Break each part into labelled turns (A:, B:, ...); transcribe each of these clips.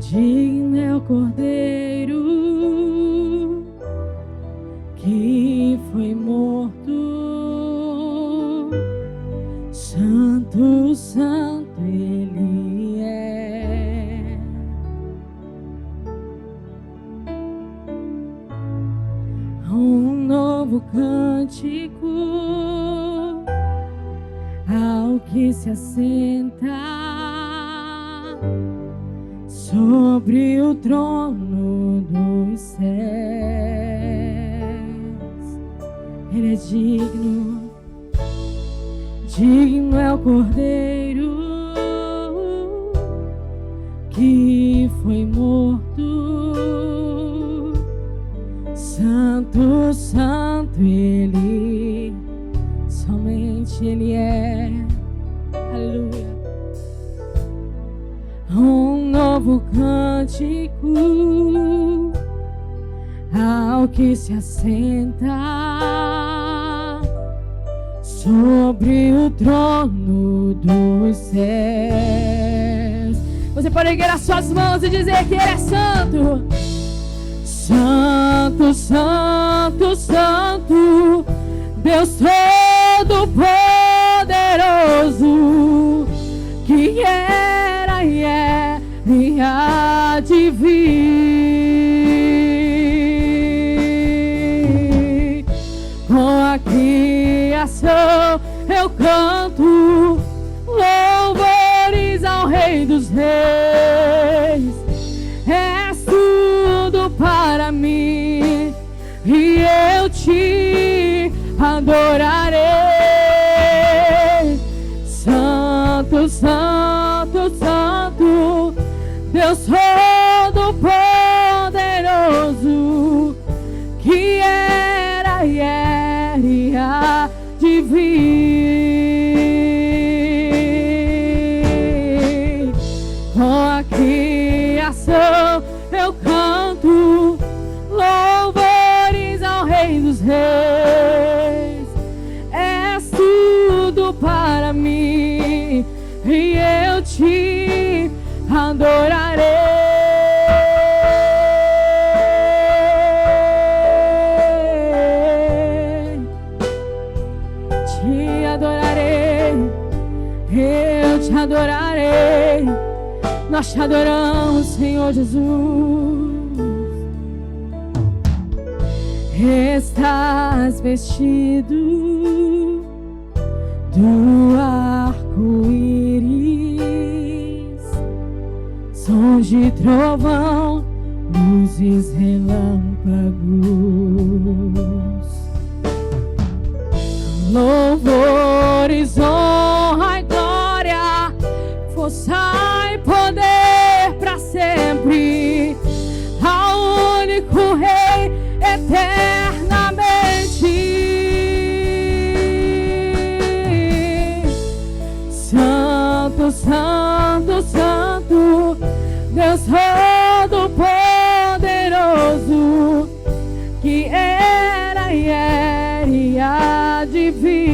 A: Digno é o Cordeiro que foi morto. Santo, santo Ele é. Um novo cântico ao que se assenta sobre o trono dos céus. Ele é digno, digno é o Cordeiro que foi morto. Santo, santo Ele, somente Ele é. Aleluia. Um novo cântico ao que se assenta sobre o trono dos céus. Você pode erguer as suas mãos e dizer que Ele é santo. Santo, santo, santo, Deus Todo-Poderoso, que era e é e há de vir. Com a criação eu canto louvores ao Rei dos Reis. És tudo para mim e eu te adorarei. Santo, santo, santo, Deus Todo-Poderoso, que era e é e há de vir. Com a criação eu canto louvores ao Rei dos Reis. És tudo para mim e eu te adorarei. Te adorarei, eu te adorarei. Nós te adoramos, Senhor Jesus. Estás vestido do arco-íris, sons de trovão, luzes, relâmpagos, louvores, honra e glória, força e poder para sempre ao único Rei eternamente. Santo, santo, santo, Deus Todo-Poderoso, que era e é e há de vir.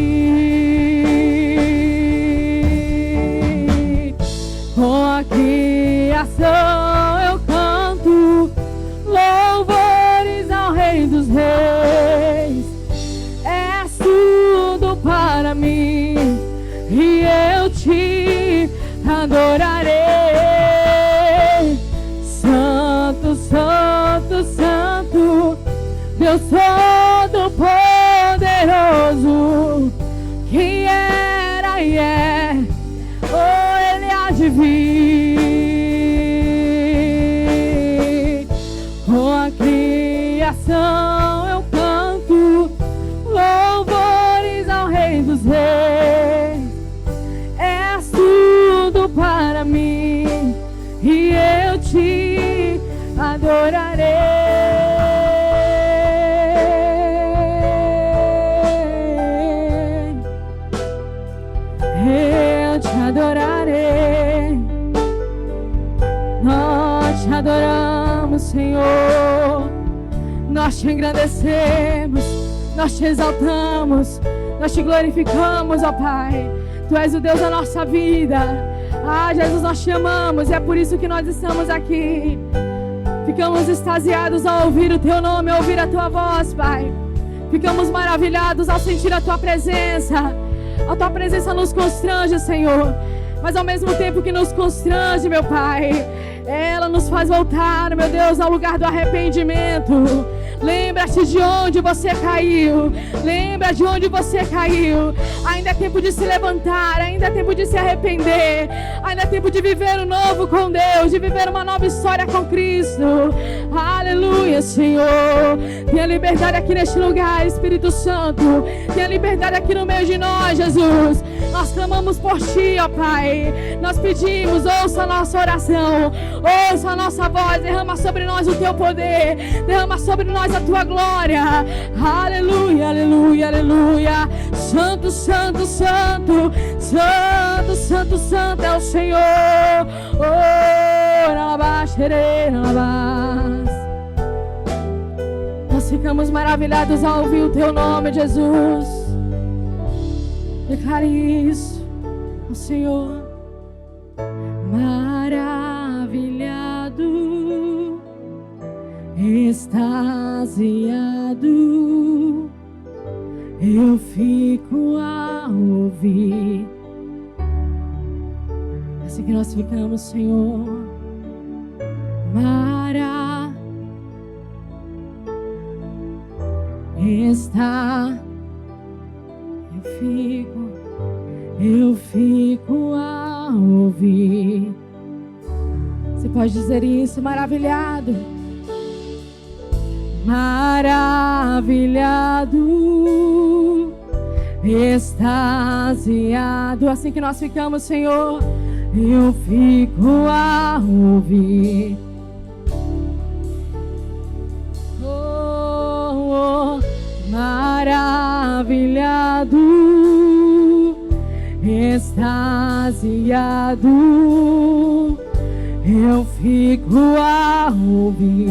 A: Com a criação eu canto louvores ao Rei dos Reis. És tudo para mim e eu te adorarei. Santo, santo, santo, Deus Todo-Poderoso, que era e é, oh, Ele há de vir. Com a criação eu canto louvores ao Rei dos Reis. És tudo para mim e eu te adorarei. Eu te adorarei. Nós te adoramos, Senhor. Nós te engrandecemos, nós te exaltamos, nós te glorificamos, ó Pai. Tu és o Deus da nossa vida. Ah, Jesus, nós te amamos e é por isso que nós estamos aqui. Ficamos extasiados ao ouvir o teu nome, ao ouvir a tua voz, Pai. Ficamos maravilhados ao sentir a tua presença. A tua presença nos constrange, Senhor. Mas ao mesmo tempo que nos constrange, meu Pai, ela nos faz voltar, meu Deus, ao lugar do arrependimento. Lembra-te de onde você caiu. Lembra de onde você caiu. Ainda é tempo de se levantar. Ainda é tempo de se arrepender. Ainda é tempo de viver o novo com Deus. De viver uma nova história com Cristo. Aleluia, Senhor. Tenha liberdade aqui neste lugar, Espírito Santo. Tenha liberdade aqui no meio de nós, Jesus. Nós clamamos por Ti, ó Pai. Nós pedimos, ouça a nossa oração. Ouça a nossa voz. Derrama sobre nós o Teu poder. Derrama sobre nós a Tua glória. Aleluia, aleluia, aleluia. Santo, santo, santo. Santo, santo, santo é o Senhor. Oh, nós ficamos maravilhados ao ouvir o Teu nome, Jesus. Declare isso ao Senhor. Maravilhado, extasiado, eu fico a ouvir. Assim que nós ficamos, Senhor. Eu fico a ouvir. Você pode dizer isso, maravilhado. Maravilhado, extasiado. Assim que nós ficamos, Senhor, eu fico a ouvir. Oh, oh, maravilhado, extasiado, eu fico a ouvir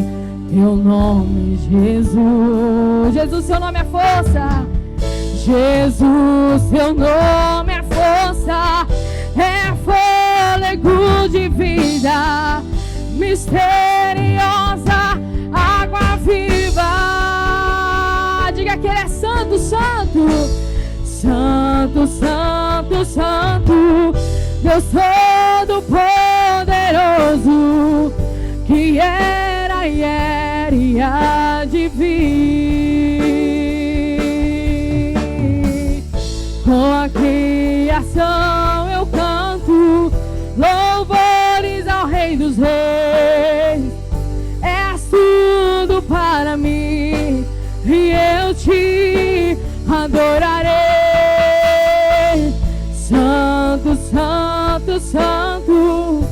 A: Teu nome, Jesus. Jesus, Seu nome é força. Jesus, Seu nome é força, é fôlego de vida, misteriosa, água viva. Diga que Ele é santo, santo, santo, santo, santo, Deus Todo-Poderoso, que era e era e há de vir. Com a criação eu canto louvores ao Rei dos Reis. És tudo para mim e eu te adorarei. Santo, santo, santo,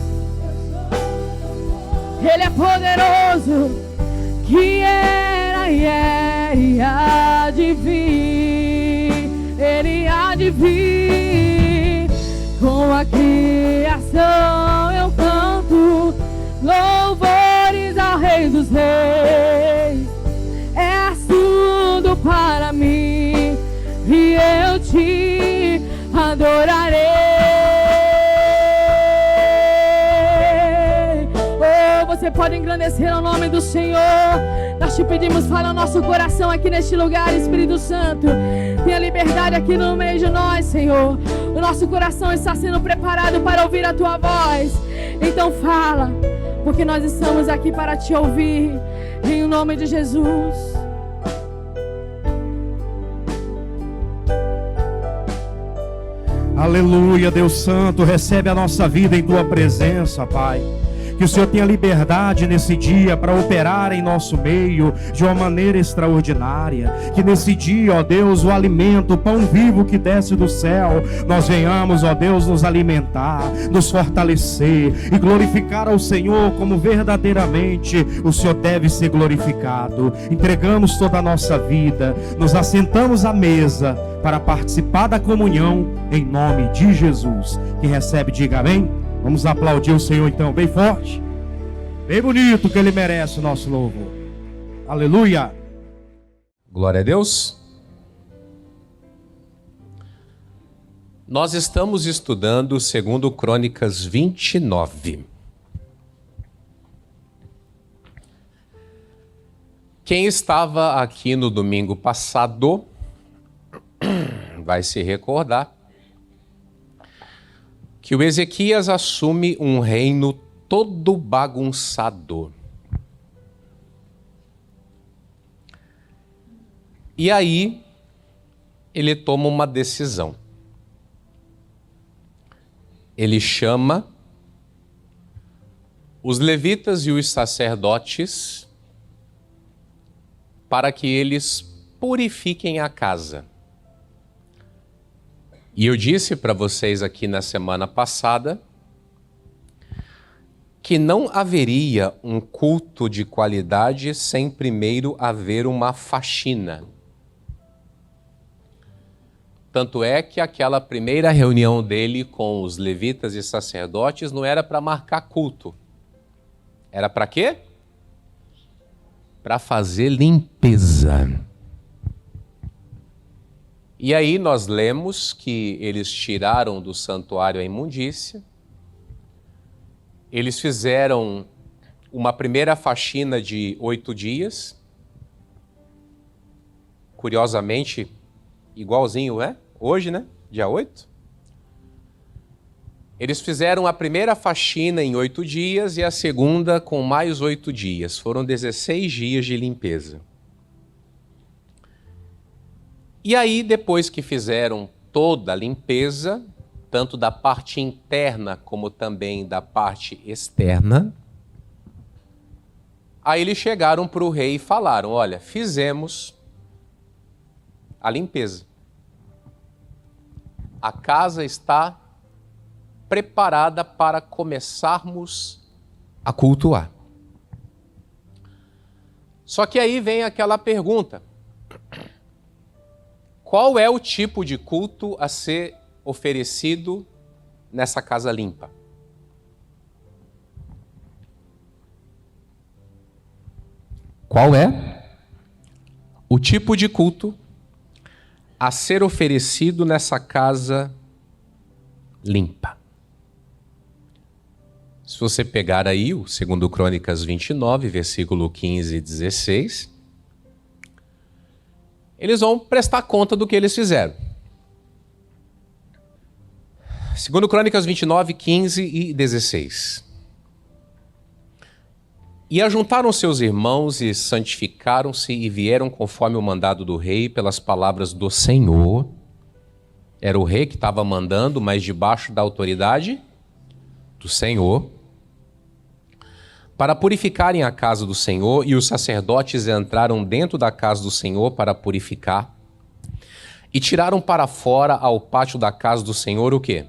A: Ele é poderoso, que era e era e há de vir. Ele há de vir. Com a criação eu canto louvores ao Rei dos Reis. És tudo para mim e eu te adorarei. Oh, você pode engrandecer o nome do Senhor. Nós te pedimos, fala o nosso coração aqui neste lugar, Espírito Santo. Tenha liberdade aqui no meio de nós, Senhor. O nosso coração está sendo preparado para ouvir a Tua voz. Então fala, porque nós estamos aqui para Te ouvir, em nome de Jesus.
B: Aleluia, Deus Santo, recebe a nossa vida em Tua presença, Pai. Que o Senhor tenha liberdade nesse dia para operar em nosso meio de uma maneira extraordinária. Que nesse dia, ó Deus, o alimento, o pão vivo que desce do céu, nós venhamos, ó Deus, nos alimentar, nos fortalecer e glorificar ao Senhor como verdadeiramente o Senhor deve ser glorificado. Entregamos toda a nossa vida, nos assentamos à mesa para participar da comunhão em nome de Jesus. Quem recebe, diga amém. Vamos aplaudir o Senhor então, bem forte, bem bonito, que Ele merece o nosso louvor. Aleluia.
C: Glória a Deus. Nós estamos estudando segundo Crônicas 29. Quem estava aqui no domingo passado vai se recordar que o Ezequias assume um reino todo bagunçado. E aí ele toma uma decisão. Ele chama os levitas e os sacerdotes para que eles purifiquem a casa. E eu disse para vocês aqui na semana passada que não haveria um culto de qualidade sem primeiro haver uma faxina. Tanto é que aquela primeira reunião dele com os levitas e sacerdotes não era para marcar culto. Era para quê? Para fazer limpeza. E aí nós lemos que eles tiraram do santuário a imundícia, eles fizeram uma primeira faxina de 8 dias, curiosamente, igualzinho, hoje, dia 8. Eles fizeram a primeira faxina em 8 dias e a segunda com mais 8 dias. Foram 16 dias de limpeza. E aí, depois que fizeram toda a limpeza, tanto da parte interna como também da parte externa, aí eles chegaram para o rei e falaram: olha, fizemos a limpeza. A casa está preparada para começarmos a cultuar. Só que aí vem aquela pergunta: qual é o tipo de culto a ser oferecido nessa casa limpa? Qual é o tipo de culto a ser oferecido nessa casa limpa? Se você pegar aí o 2 Crônicas 29, versículo 15 e 16, eles vão prestar conta do que eles fizeram. 2 Crônicas 29, 15 e 16. E ajuntaram seus irmãos e santificaram-se e vieram conforme o mandado do rei pelas palavras do Senhor. Era o rei que estava mandando, mas debaixo da autoridade do Senhor, para purificarem a casa do Senhor, e os sacerdotes entraram dentro da casa do Senhor para purificar, e tiraram para fora ao pátio da casa do Senhor o quê?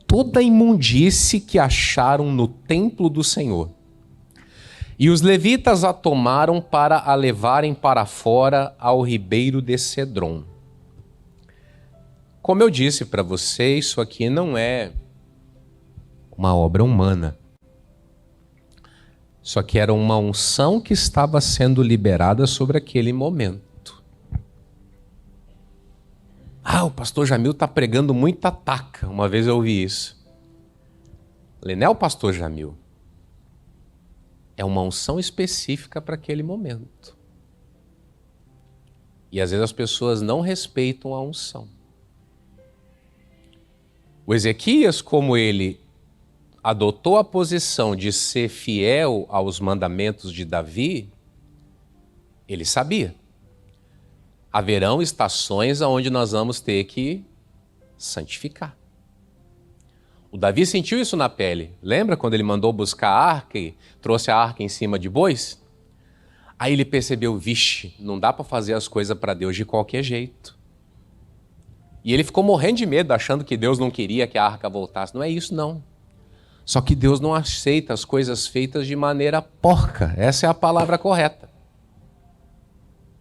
C: Toda a imundície que acharam no templo do Senhor. E os levitas a tomaram para a levarem para fora ao ribeiro de Cedron. Como eu disse para você, isso aqui não é uma obra humana. Isso aqui era uma unção que estava sendo liberada sobre aquele momento. O pastor Jamil está pregando muita taca. Uma vez eu ouvi isso. Falei, não é o pastor Jamil. É uma unção específica para aquele momento. E às vezes as pessoas não respeitam a unção. O Ezequias, como ele adotou a posição de ser fiel aos mandamentos de Davi, ele sabia. Haverão estações onde nós vamos ter que santificar. O Davi sentiu isso na pele. Lembra quando ele mandou buscar a arca e trouxe a arca em cima de bois? Aí ele percebeu, vixe, não dá para fazer as coisas para Deus de qualquer jeito. E ele ficou morrendo de medo, achando que Deus não queria que a arca voltasse. Não é isso, não. Só que Deus não aceita as coisas feitas de maneira porca. Essa é a palavra correta.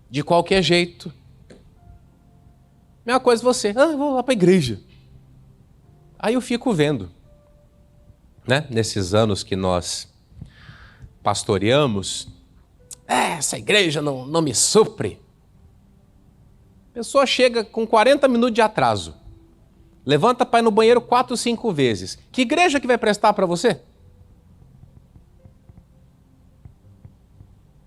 C: De qualquer jeito. Mesma coisa você, vou lá para a igreja. Aí eu fico vendo, nesses anos que nós pastoreamos, essa igreja não me supre. A pessoa chega com 40 minutos de atraso. Levanta para ir no banheiro 4, 5 vezes. Que igreja que vai prestar para você?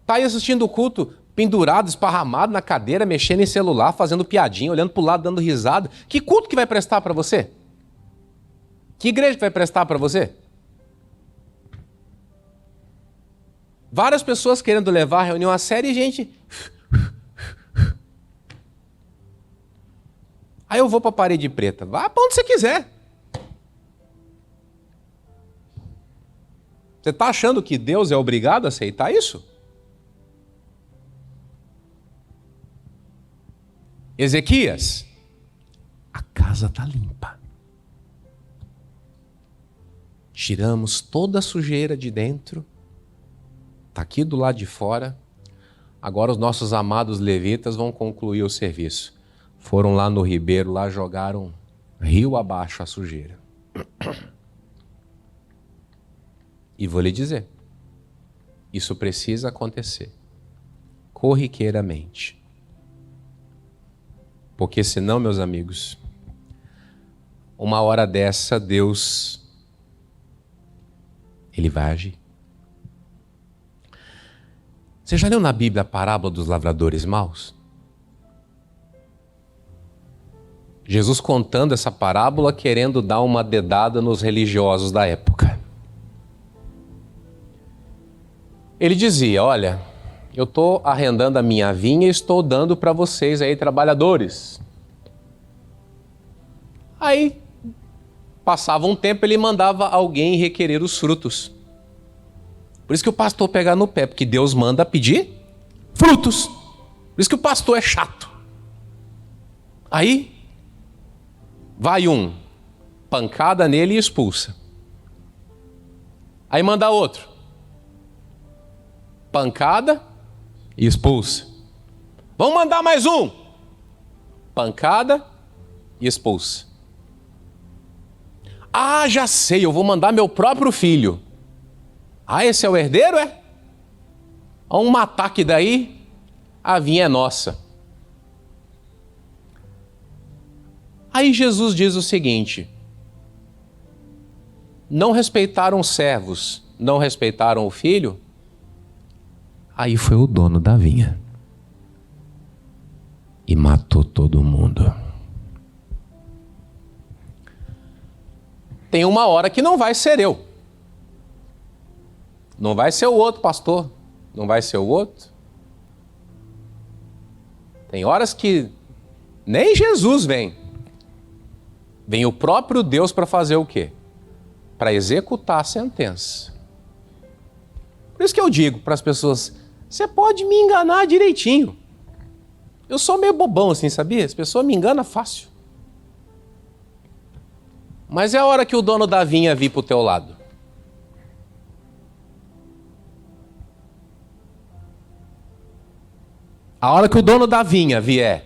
C: Está aí assistindo o culto, pendurado, esparramado na cadeira, mexendo em celular, fazendo piadinha, olhando para o lado, dando risada. Que culto que vai prestar para você? Que igreja que vai prestar para você? Várias pessoas querendo levar a reunião a sério e gente... Aí eu vou para a parede preta. Vá para onde você quiser. Você está achando que Deus é obrigado a aceitar isso? Ezequias, a casa está limpa. Tiramos toda a sujeira de dentro. Está aqui do lado de fora. Agora os nossos amados levitas vão concluir o serviço. Foram lá no ribeiro, lá jogaram rio abaixo a sujeira. E vou lhe dizer, isso precisa acontecer corriqueiramente. Porque senão, meus amigos, uma hora dessa, Deus, Ele vai agir. Você já leu na Bíblia a parábola dos lavradores maus? Jesus contando essa parábola, querendo dar uma dedada nos religiosos da época. Ele dizia, olha, eu estou arrendando a minha vinha e estou dando para vocês aí, trabalhadores. Aí, passava um tempo, ele mandava alguém requerer os frutos. Por isso que o pastor pega no pé, porque Deus manda pedir frutos. Por isso que o pastor é chato. Aí, vai um, pancada nele e expulsa. Aí manda outro, pancada e expulsa. Vamos mandar mais um, pancada e expulsa. Ah, já sei, eu vou mandar meu próprio filho. Ah, esse é o herdeiro, é? Vamos matar que daí a vinha é nossa. Aí Jesus diz o seguinte, não respeitaram os servos, não respeitaram o filho, aí foi o dono da vinha e matou todo mundo. Tem uma hora que não vai ser eu, não vai ser o outro pastor, não vai ser o outro. Tem horas que nem Jesus vem. Vem o próprio Deus para fazer o quê? Para executar a sentença. Por isso que eu digo para as pessoas, você pode me enganar direitinho. Eu sou meio bobão assim, sabia? As pessoas me enganam fácil. Mas é a hora que o dono da vinha vir para o teu lado. A hora que o dono da vinha vier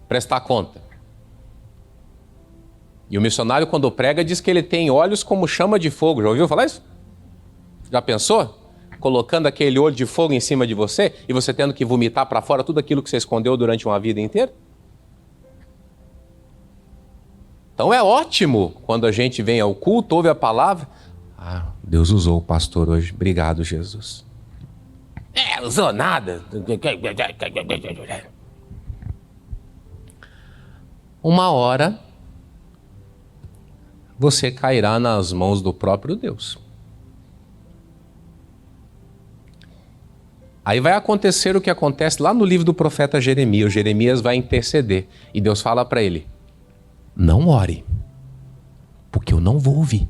C: prestar conta. E o missionário, quando prega, diz que ele tem olhos como chama de fogo. Já ouviu falar isso? Já pensou? Colocando aquele olho de fogo em cima de você e você tendo que vomitar para fora tudo aquilo que você escondeu durante uma vida inteira? Então é ótimo quando a gente vem ao culto, ouve a palavra. Ah, Deus usou o pastor hoje. Obrigado, Jesus. Usou nada. Uma hora você cairá nas mãos do próprio Deus. Aí vai acontecer o que acontece lá no livro do profeta Jeremias. O Jeremias vai interceder e Deus fala para ele, não ore, porque eu não vou ouvir.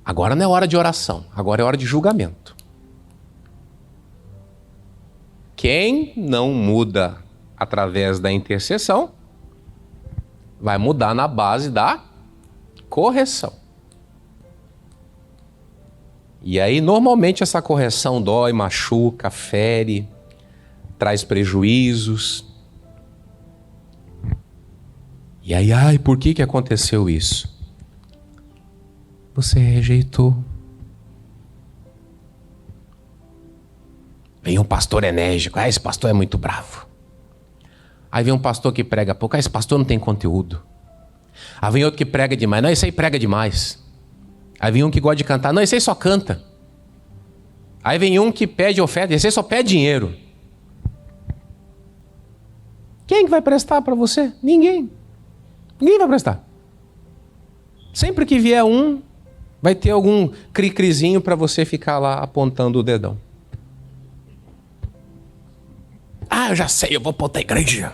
C: Agora não é hora de oração, agora é hora de julgamento. Quem não muda através da intercessão, vai mudar na base da correção. E aí, normalmente, essa correção dói, machuca, fere, traz prejuízos. E aí, por que aconteceu isso? Você rejeitou. Vem um pastor enérgico. Esse pastor é muito bravo. Aí vem um pastor que prega pouco. Esse pastor não tem conteúdo. Aí vem outro que prega demais. Não, esse aí prega demais. Aí vem um que gosta de cantar. Não, esse aí só canta. Aí vem um que pede oferta. Esse aí só pede dinheiro. Quem que vai prestar para você? Ninguém. Ninguém vai prestar. Sempre que vier um, vai ter algum cri-crizinho para você ficar lá apontando o dedão. Ah, eu já sei, eu vou para outra igreja.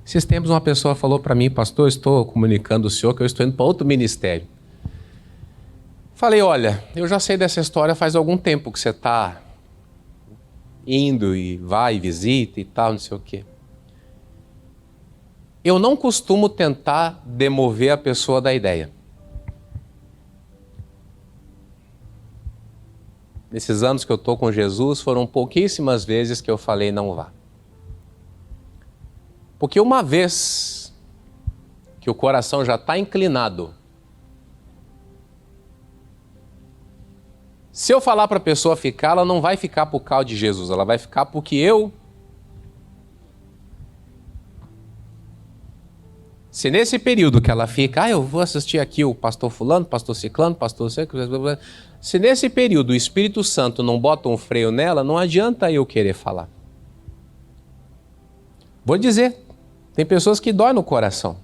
C: Esses tempos uma pessoa falou para mim, pastor, eu estou comunicando ao senhor que eu estou indo para outro ministério. Falei, olha, eu já sei dessa história faz algum tempo que você está indo e vai e visita e tal, não sei o quê. Eu não costumo tentar demover a pessoa da ideia. Nesses anos que eu estou com Jesus, foram pouquíssimas vezes que eu falei não vá. Porque uma vez que o coração já está inclinado, se eu falar para a pessoa ficar, ela não vai ficar por causa de Jesus, ela vai ficar porque eu... Se nesse período que ela fica, eu vou assistir aqui o pastor fulano, pastor ciclano, pastor... Se nesse período o Espírito Santo não bota um freio nela, não adianta eu querer falar. Vou dizer, tem pessoas que dói no coração.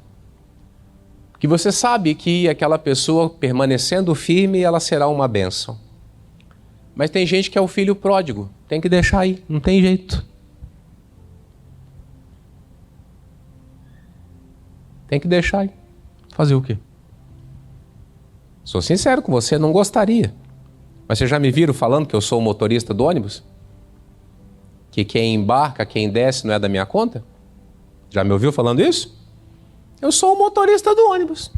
C: Que você sabe que aquela pessoa permanecendo firme, ela será uma bênção. Mas tem gente que é o filho pródigo, tem que deixar aí, não tem jeito. Tem que deixar aí. Fazer o quê? Sou sincero com você, não gostaria. Mas vocês já me viram falando que eu sou o motorista do ônibus? Que quem embarca, quem desce não é da minha conta? Já me ouviu falando isso? Eu sou o motorista do ônibus.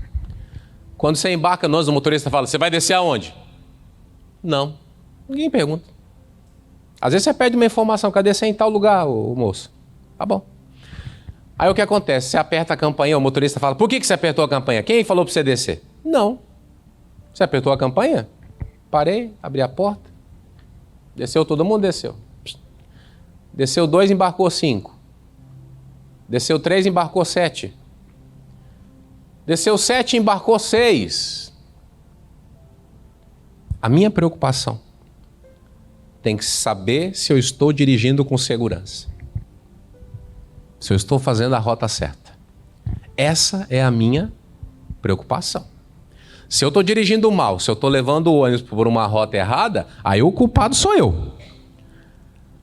C: Quando você embarca no ônibus, o motorista fala, você vai descer aonde? Não. Ninguém pergunta. Às vezes você pede uma informação, cadê você em tal lugar, ô moço? Tá bom. Aí o que acontece? Você aperta a campainha, o motorista fala, por que você apertou a campainha? Quem falou para você descer? Não. Você apertou a campainha? Parei, abri a porta. Desceu, todo mundo desceu. Desceu 2, embarcou 5. Desceu 3, embarcou 7. Desceu 7, embarcou 6. A minha preocupação tem que saber se eu estou dirigindo com segurança. Se eu estou fazendo a rota certa. Essa é a minha preocupação. Se eu estou dirigindo mal, se eu estou levando o ônibus por uma rota errada, aí o culpado sou eu.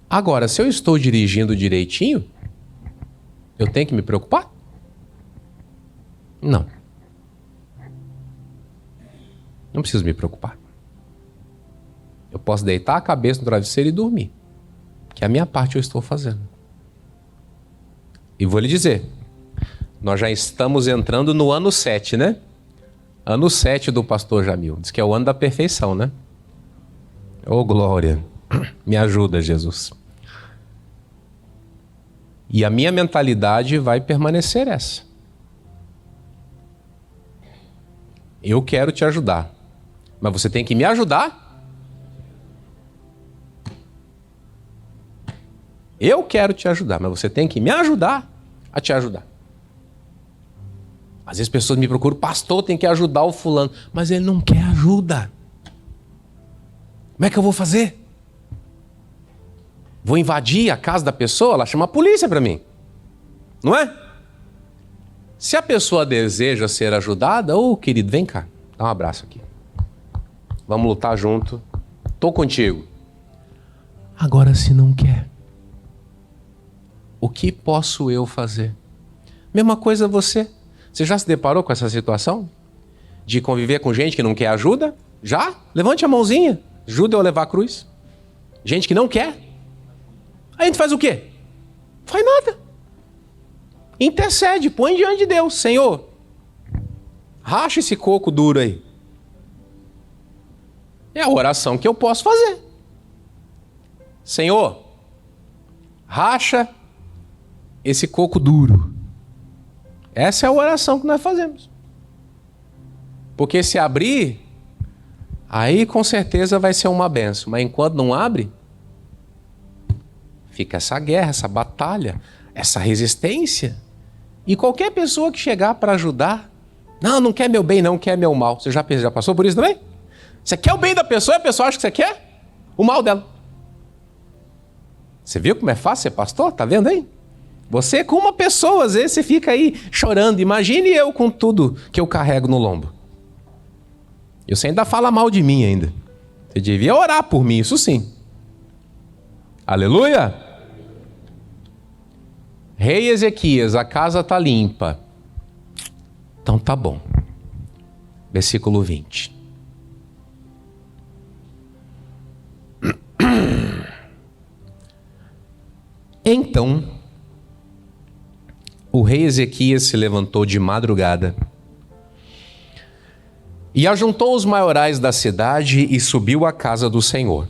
C: Agora, se eu estou dirigindo direitinho, eu tenho que me preocupar? Não. Não preciso me preocupar. Eu posso deitar a cabeça no travesseiro e dormir. Que a minha parte eu estou fazendo. E vou lhe dizer, nós já estamos entrando no ano 7, né? Ano 7 do pastor Jamil. Diz que é o ano da perfeição, né? Oh, glória. Me ajuda, Jesus. E a minha mentalidade vai permanecer essa. Eu quero te ajudar. Mas você tem que me ajudar. Eu quero te ajudar, mas você tem que me ajudar a te ajudar. Às vezes pessoas me procuram, pastor, tem que ajudar o fulano. Mas ele não quer ajuda. Como é que eu vou fazer? Vou invadir a casa da pessoa? Ela chama a polícia para mim. Não é? Se a pessoa deseja ser ajudada, ô querido, vem cá, dá um abraço aqui. Vamos lutar junto. Tô contigo. Agora, se não quer, o que posso eu fazer? Mesma coisa você. Você já se deparou com essa situação? De conviver com gente que não quer ajuda? Já? Levante a mãozinha. Ajuda eu a levar a cruz. Gente que não quer. Aí a gente faz o quê? Faz nada. Intercede, põe diante de Deus. Senhor, racha esse coco duro aí. É a oração que eu posso fazer. Senhor, racha esse coco duro. Essa é a oração que nós fazemos. Porque se abrir, Aí com certeza vai ser uma benção. Mas enquanto não abre, fica essa guerra, essa batalha, essa resistência. E qualquer pessoa que chegar para ajudar, não quer meu bem, não quer meu mal. Você já passou por isso também? Você quer o bem da pessoa e a pessoa acha que você quer o mal dela. Você viu como é fácil ser pastor? Tá vendo aí? Você com uma pessoa, às vezes você fica aí chorando. Imagine eu com tudo que eu carrego no lombo. E você ainda fala mal de mim ainda. Você devia orar por mim, isso sim. Aleluia! Rei Ezequias, a casa está limpa. Então tá bom. Versículo 20. Então, o rei Ezequias se levantou de madrugada e ajuntou os maiorais da cidade e subiu à casa do Senhor.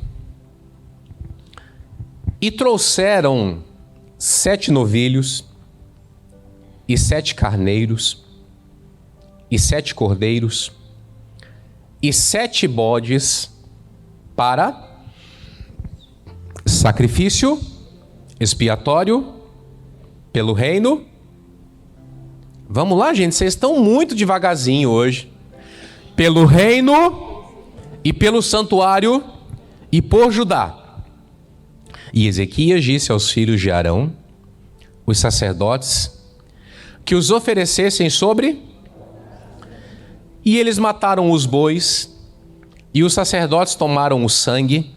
C: E trouxeram 7 novilhos, e 7 carneiros, e 7 cordeiros, e 7 bodes para sacrifício expiatório pelo reino. Vamos lá, gente, vocês estão muito devagarzinho hoje. Pelo reino e pelo santuário e por Judá. E Ezequias disse aos filhos de Arão, os sacerdotes, que os oferecessem sobre... E eles mataram os bois, e os sacerdotes tomaram o sangue,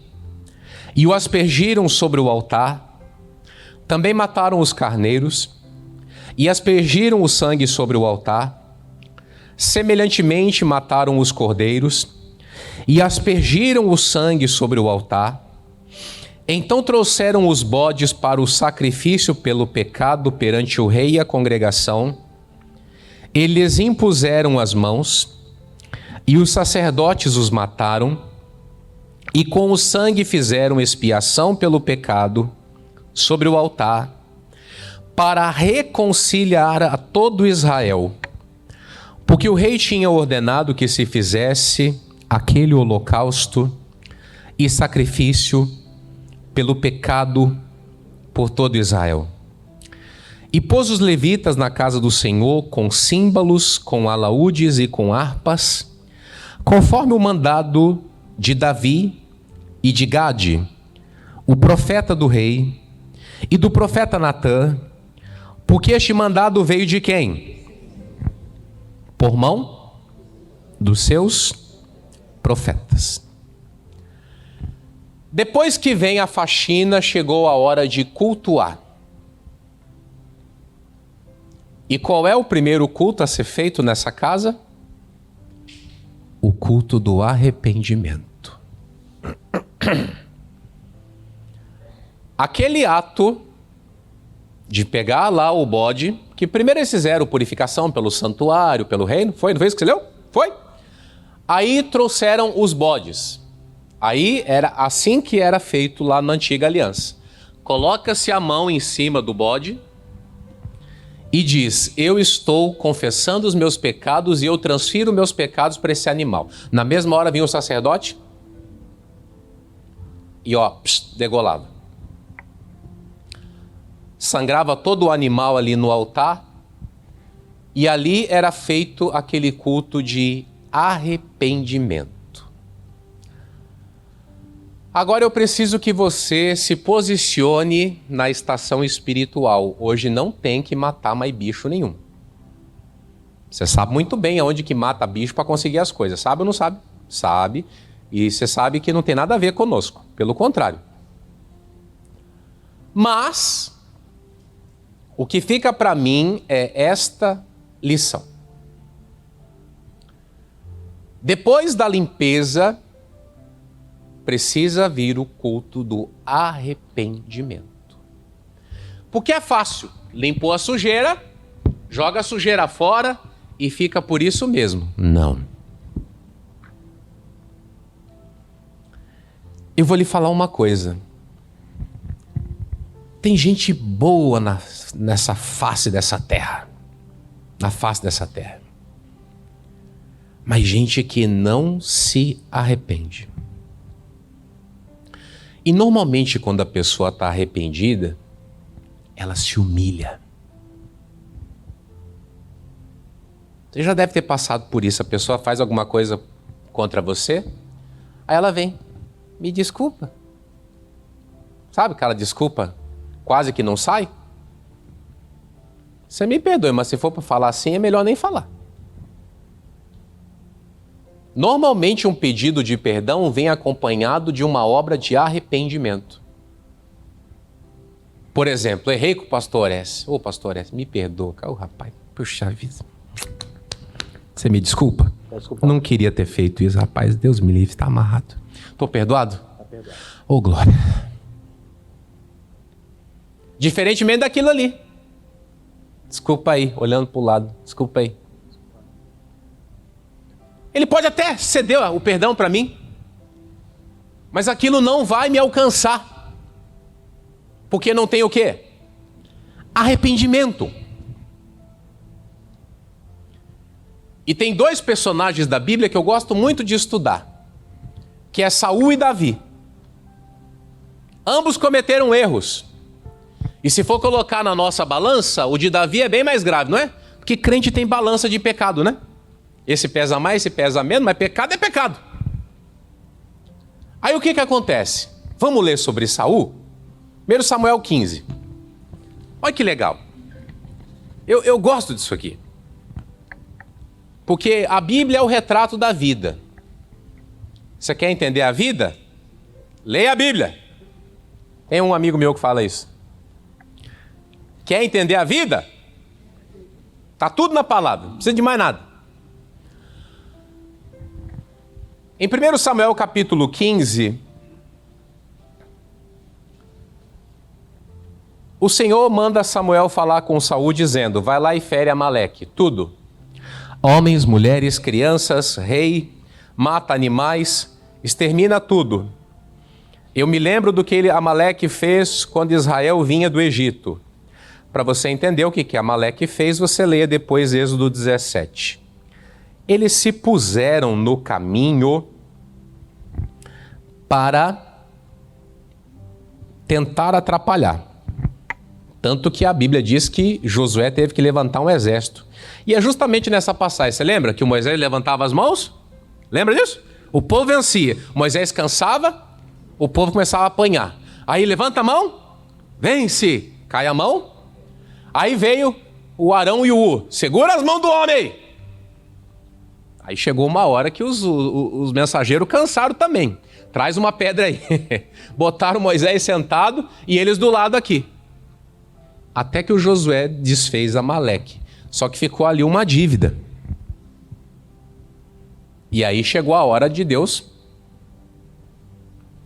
C: e o aspergiram sobre o altar. Também mataram os carneiros, e aspergiram o sangue sobre o altar. Semelhantemente mataram os cordeiros, e aspergiram o sangue sobre o altar. Então trouxeram os bodes para o sacrifício pelo pecado perante o rei e a congregação. Eles impuseram as mãos, e os sacerdotes os mataram, e com o sangue fizeram expiação pelo pecado sobre o altar, para reconciliar a todo Israel, porque o rei tinha ordenado que se fizesse aquele holocausto e sacrifício pelo pecado por todo Israel. E pôs os levitas na casa do Senhor com símbolos, com alaúdes e com harpas, conforme o mandado de Davi e de Gade, o profeta do rei, e do profeta Natã, porque este mandado veio de quem? Por mão dos seus profetas. Depois que vem a faxina, chegou a hora de cultuar. E qual é o primeiro culto a ser feito nessa casa? O culto do arrependimento. Aquele ato de pegar lá o bode, que primeiro eles fizeram purificação pelo santuário, pelo reino, foi? Não foi isso que você leu? Foi? Aí trouxeram os bodes. Aí era assim que era feito lá na antiga aliança. Coloca-se a mão em cima do bode e diz: eu estou confessando os meus pecados e eu transfiro meus pecados para esse animal. Na mesma hora vinha o sacerdote e degolava. Sangrava todo o animal ali no altar e ali era feito aquele culto de arrependimento. Agora eu preciso que você se posicione na estação espiritual. Hoje não tem que matar mais bicho nenhum. Você sabe muito bem aonde que mata bicho para conseguir as coisas. Sabe ou não sabe? Sabe. E você sabe que não tem nada a ver conosco. Pelo contrário. Mas o que fica para mim é esta lição. Depois da limpeza, precisa vir o culto do arrependimento. Porque é fácil. Limpou a sujeira, joga a sujeira fora e fica por isso mesmo. Não. Eu vou lhe falar uma coisa. Tem gente boa nessa face dessa terra. Na face dessa terra. mas gente que não se arrepende. E normalmente quando a pessoa está arrependida, ela se humilha. Você já deve ter passado por isso. A pessoa faz alguma coisa contra você, aí ela vem, me desculpa. Sabe aquela desculpa quase que não sai? Você me perdoe, mas se for para falar assim, é melhor nem falar. Normalmente um pedido de perdão vem acompanhado de uma obra de arrependimento. Por exemplo, errei com o pastor S. Ô, pastor S, me perdoa. Ô, rapaz, puxa vida. Você me desculpa? Não queria ter feito isso, rapaz. Deus me livre, está amarrado. Estou perdoado? Está perdoado. Ô, glória. Diferentemente daquilo ali. Desculpa aí, olhando para o lado. Desculpa aí. Ele pode até ceder o perdão para mim, mas aquilo não vai me alcançar. Porque não tem o quê? Arrependimento. E tem dois personagens da Bíblia que eu gosto muito de estudar, que é Saul e Davi. Ambos cometeram erros. E se for colocar na nossa balança, o de Davi é bem mais grave, não é? Porque crente tem balança de pecado, né? Esse pesa mais, esse pesa menos, mas pecado é pecado. Aí o que acontece? Vamos ler sobre Saul? 1 Samuel 15. Olha que legal. Eu gosto disso aqui. Porque a Bíblia é o retrato da vida. Você quer entender a vida? Leia a Bíblia. Tem um amigo meu que fala isso. Quer entender a vida? Está tudo na palavra, não precisa de mais nada. Em 1 Samuel capítulo 15, o Senhor manda Samuel falar com Saul dizendo: vai lá e fere Amaleque, tudo. Homens, mulheres, crianças, rei, mata animais, extermina tudo. Eu me lembro do que Amaleque fez quando Israel vinha do Egito. Para você entender o que Amaleque fez, você leia depois Êxodo 17. Eles se puseram no caminho para tentar atrapalhar. Tanto que a Bíblia diz que Josué teve que levantar um exército. E é justamente nessa passagem, você lembra que o Moisés levantava as mãos? Lembra disso? O povo vencia. Moisés cansava, o povo começava a apanhar. Aí levanta a mão, vence, cai a mão. Aí veio o Arão e o U. Segura as mãos do homem. Aí chegou uma hora que os mensageiros cansaram também. Traz uma pedra aí. Botaram Moisés sentado e eles do lado aqui. Até que o Josué desfez Amaleque. Só que ficou ali uma dívida. E aí chegou a hora de Deus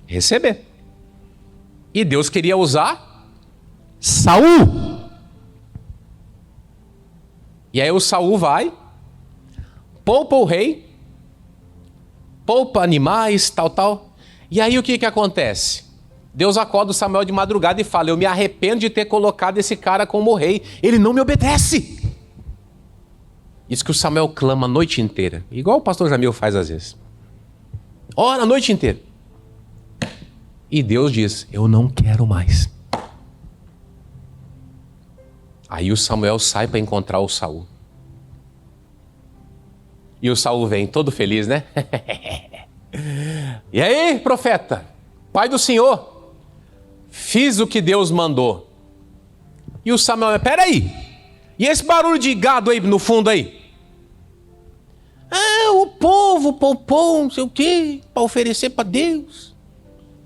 C: receber. E Deus queria usar Saul. E aí o Saul vai, poupa o rei, poupa animais, tal. E aí o que acontece? Deus acorda o Samuel de madrugada e fala: eu me arrependo de ter colocado esse cara como rei. Ele não me obedece. Isso que o Samuel clama a noite inteira. Igual o pastor Jamil faz às vezes. Ora a noite inteira. E Deus diz: eu não quero mais. Aí o Samuel sai para encontrar o Saul. E o Saul vem todo feliz, né? E aí, profeta, pai do Senhor, fiz o que Deus mandou. E o Samuel, peraí, e esse barulho de gado aí no fundo aí? O povo poupou, não sei o quê, para oferecer para Deus.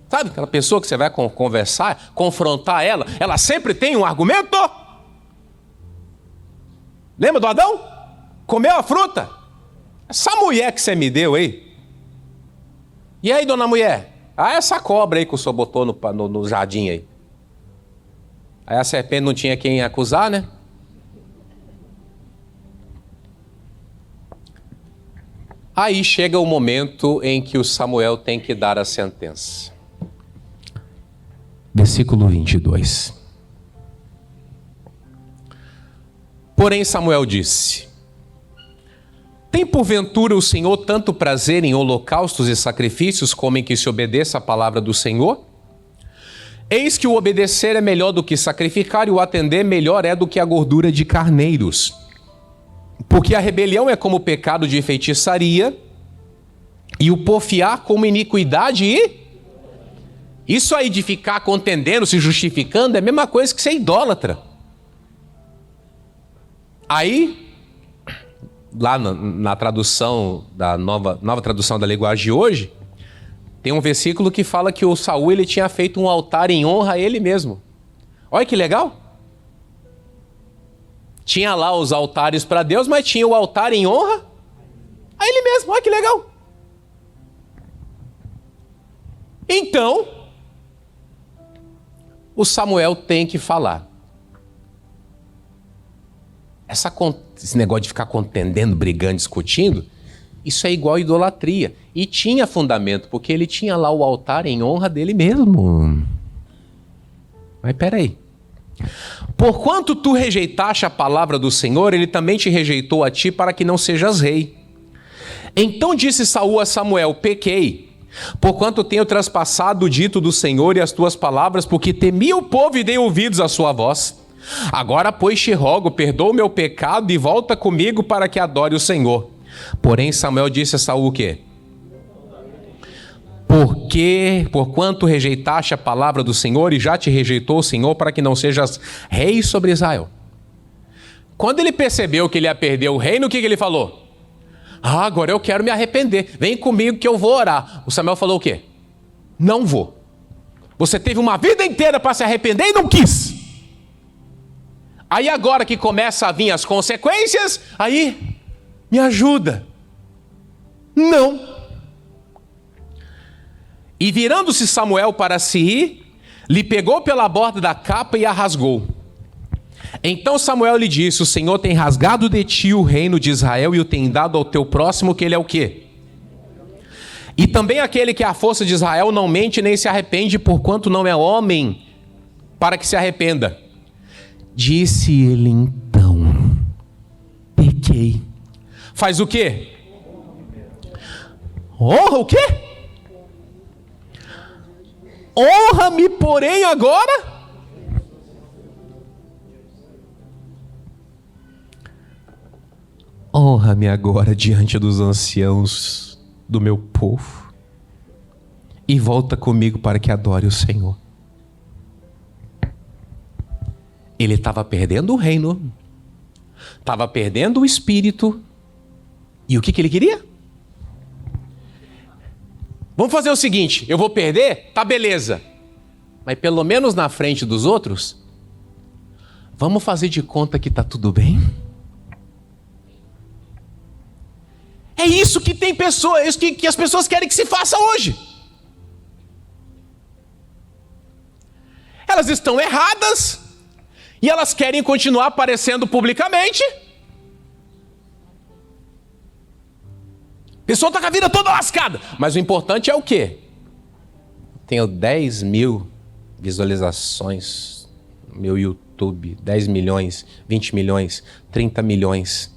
C: Sabe aquela pessoa que você vai conversar, confrontar ela sempre tem um argumento? Lembra do Adão? Comeu a fruta? Essa mulher que você me deu aí. E aí, dona mulher? Essa cobra aí que o senhor botou no jardim aí. Aí a serpente não tinha quem acusar, né? Aí chega o momento em que o Samuel tem que dar a sentença. Versículo 22. Porém Samuel disse: Tem porventura o Senhor tanto prazer em holocaustos e sacrifícios como em que se obedeça a palavra do Senhor? Eis que o obedecer é melhor do que sacrificar, e o atender melhor é do que a gordura de carneiros. Porque a rebelião é como o pecado de feitiçaria, e o porfiar como iniquidade e... Isso aí de ficar contendendo, se justificando, é a mesma coisa que ser idólatra. Aí, lá na tradução, da nova tradução da linguagem de hoje, tem um versículo que fala que o Saul ele tinha feito um altar em honra a ele mesmo. Olha que legal. Tinha lá os altares para Deus, mas tinha o altar em honra a ele mesmo. Olha que legal. Então, o Samuel tem que falar. Esse negócio de ficar contendendo, brigando, discutindo, isso é igual a idolatria. E tinha fundamento, porque ele tinha lá o altar em honra dele mesmo. Mas peraí. Porquanto tu rejeitaste a palavra do Senhor, ele também te rejeitou a ti para que não sejas rei. Então disse Saul a Samuel: pequei, porquanto tenho traspassado o dito do Senhor e as tuas palavras, porque temi o povo e dei ouvidos à sua voz. Agora, pois, te rogo, perdoa o meu pecado e volta comigo para que adore o Senhor. Porém, Samuel disse a Saul o quê? Porquanto rejeitaste a palavra do Senhor e já te rejeitou o Senhor para que não sejas rei sobre Israel. Quando ele percebeu que ele ia perder o reino, o que ele falou? Agora eu quero me arrepender. Vem comigo que eu vou orar. O Samuel falou o quê? Não vou. Você teve uma vida inteira para se arrepender e não quis. Aí agora que começa a vir as consequências, aí me ajuda. Não. E virando-se Samuel para se ir, lhe pegou pela borda da capa e a rasgou. Então Samuel lhe disse: o Senhor tem rasgado de ti o reino de Israel e o tem dado ao teu próximo, que ele é o quê? E também aquele que é a força de Israel não mente nem se arrepende, porquanto não é homem para que se arrependa. Disse ele então: pequei. Faz o quê? Honra o quê? Honra-me, porém, agora. Honra-me agora diante dos anciãos do meu povo e volta comigo para que adore o Senhor. Ele estava perdendo o reino, estava perdendo o espírito, e o que ele queria? Vamos fazer o seguinte, eu vou perder? Tá, beleza. Mas pelo menos na frente dos outros, vamos fazer de conta que tá tudo bem? É isso que tem pessoas, é isso que as pessoas querem que se faça hoje. Elas estão erradas e elas querem continuar aparecendo publicamente. A pessoa está com a vida toda lascada. Mas o importante é o quê? Tenho 10 mil visualizações no meu YouTube. 10 milhões, 20 milhões, 30 milhões.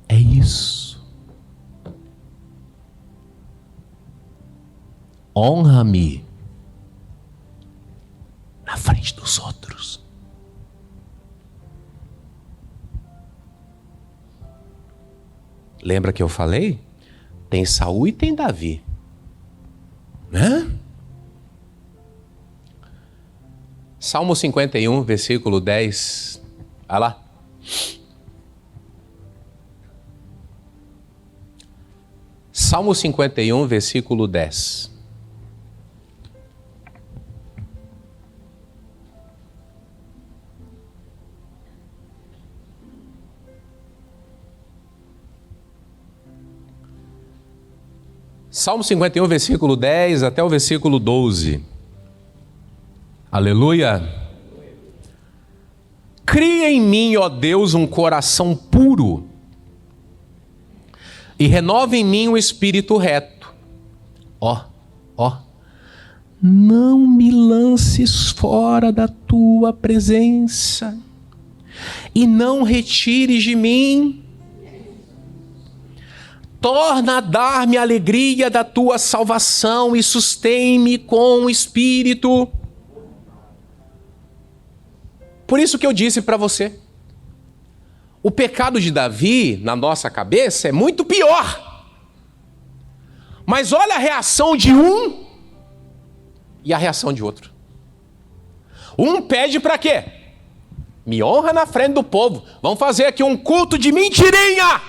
C: É isso. Honra-me na frente dos outros. Lembra que eu falei? Tem Saul e tem Davi. Né? Salmo 51, versículo 10. Vai lá. Salmo 51, versículo 10. Salmo 51, versículo 10 até o versículo 12. Aleluia. Cria em mim, ó Deus, um coração puro e renova em mim um espírito reto. Não me lances fora da tua presença e não retires de mim. Torna a dar-me a alegria da tua salvação e sustém-me com o Espírito. Por isso que eu disse para você, o pecado de Davi, na nossa cabeça, é muito pior. Mas olha a reação de um e a reação de outro. Um pede para quê? Me honra na frente do povo. Vamos fazer aqui um culto de mentirinha.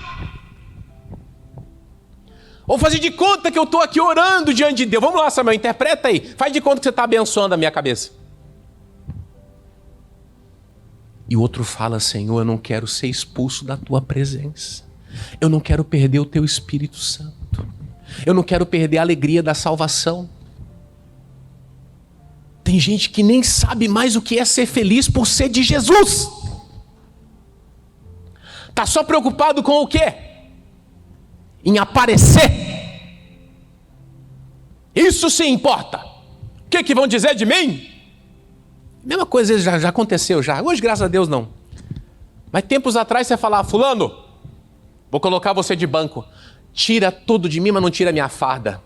C: Vou fazer de conta que eu estou aqui orando diante de Deus. Vamos lá, Samuel, interpreta aí. Faz de conta que você está abençoando a minha cabeça. E o outro fala, Senhor, eu não quero ser expulso da tua presença. Eu não quero perder o teu Espírito Santo. Eu não quero perder a alegria da salvação. Tem gente que nem sabe mais o que é ser feliz por ser de Jesus. Está só preocupado com o quê? Em aparecer. Isso sim importa. O que vão dizer de mim? Mesma coisa já aconteceu já. Hoje, graças a Deus, não. Mas tempos atrás você falava, fulano, vou colocar você de banco. Tira tudo de mim, mas não tira minha farda.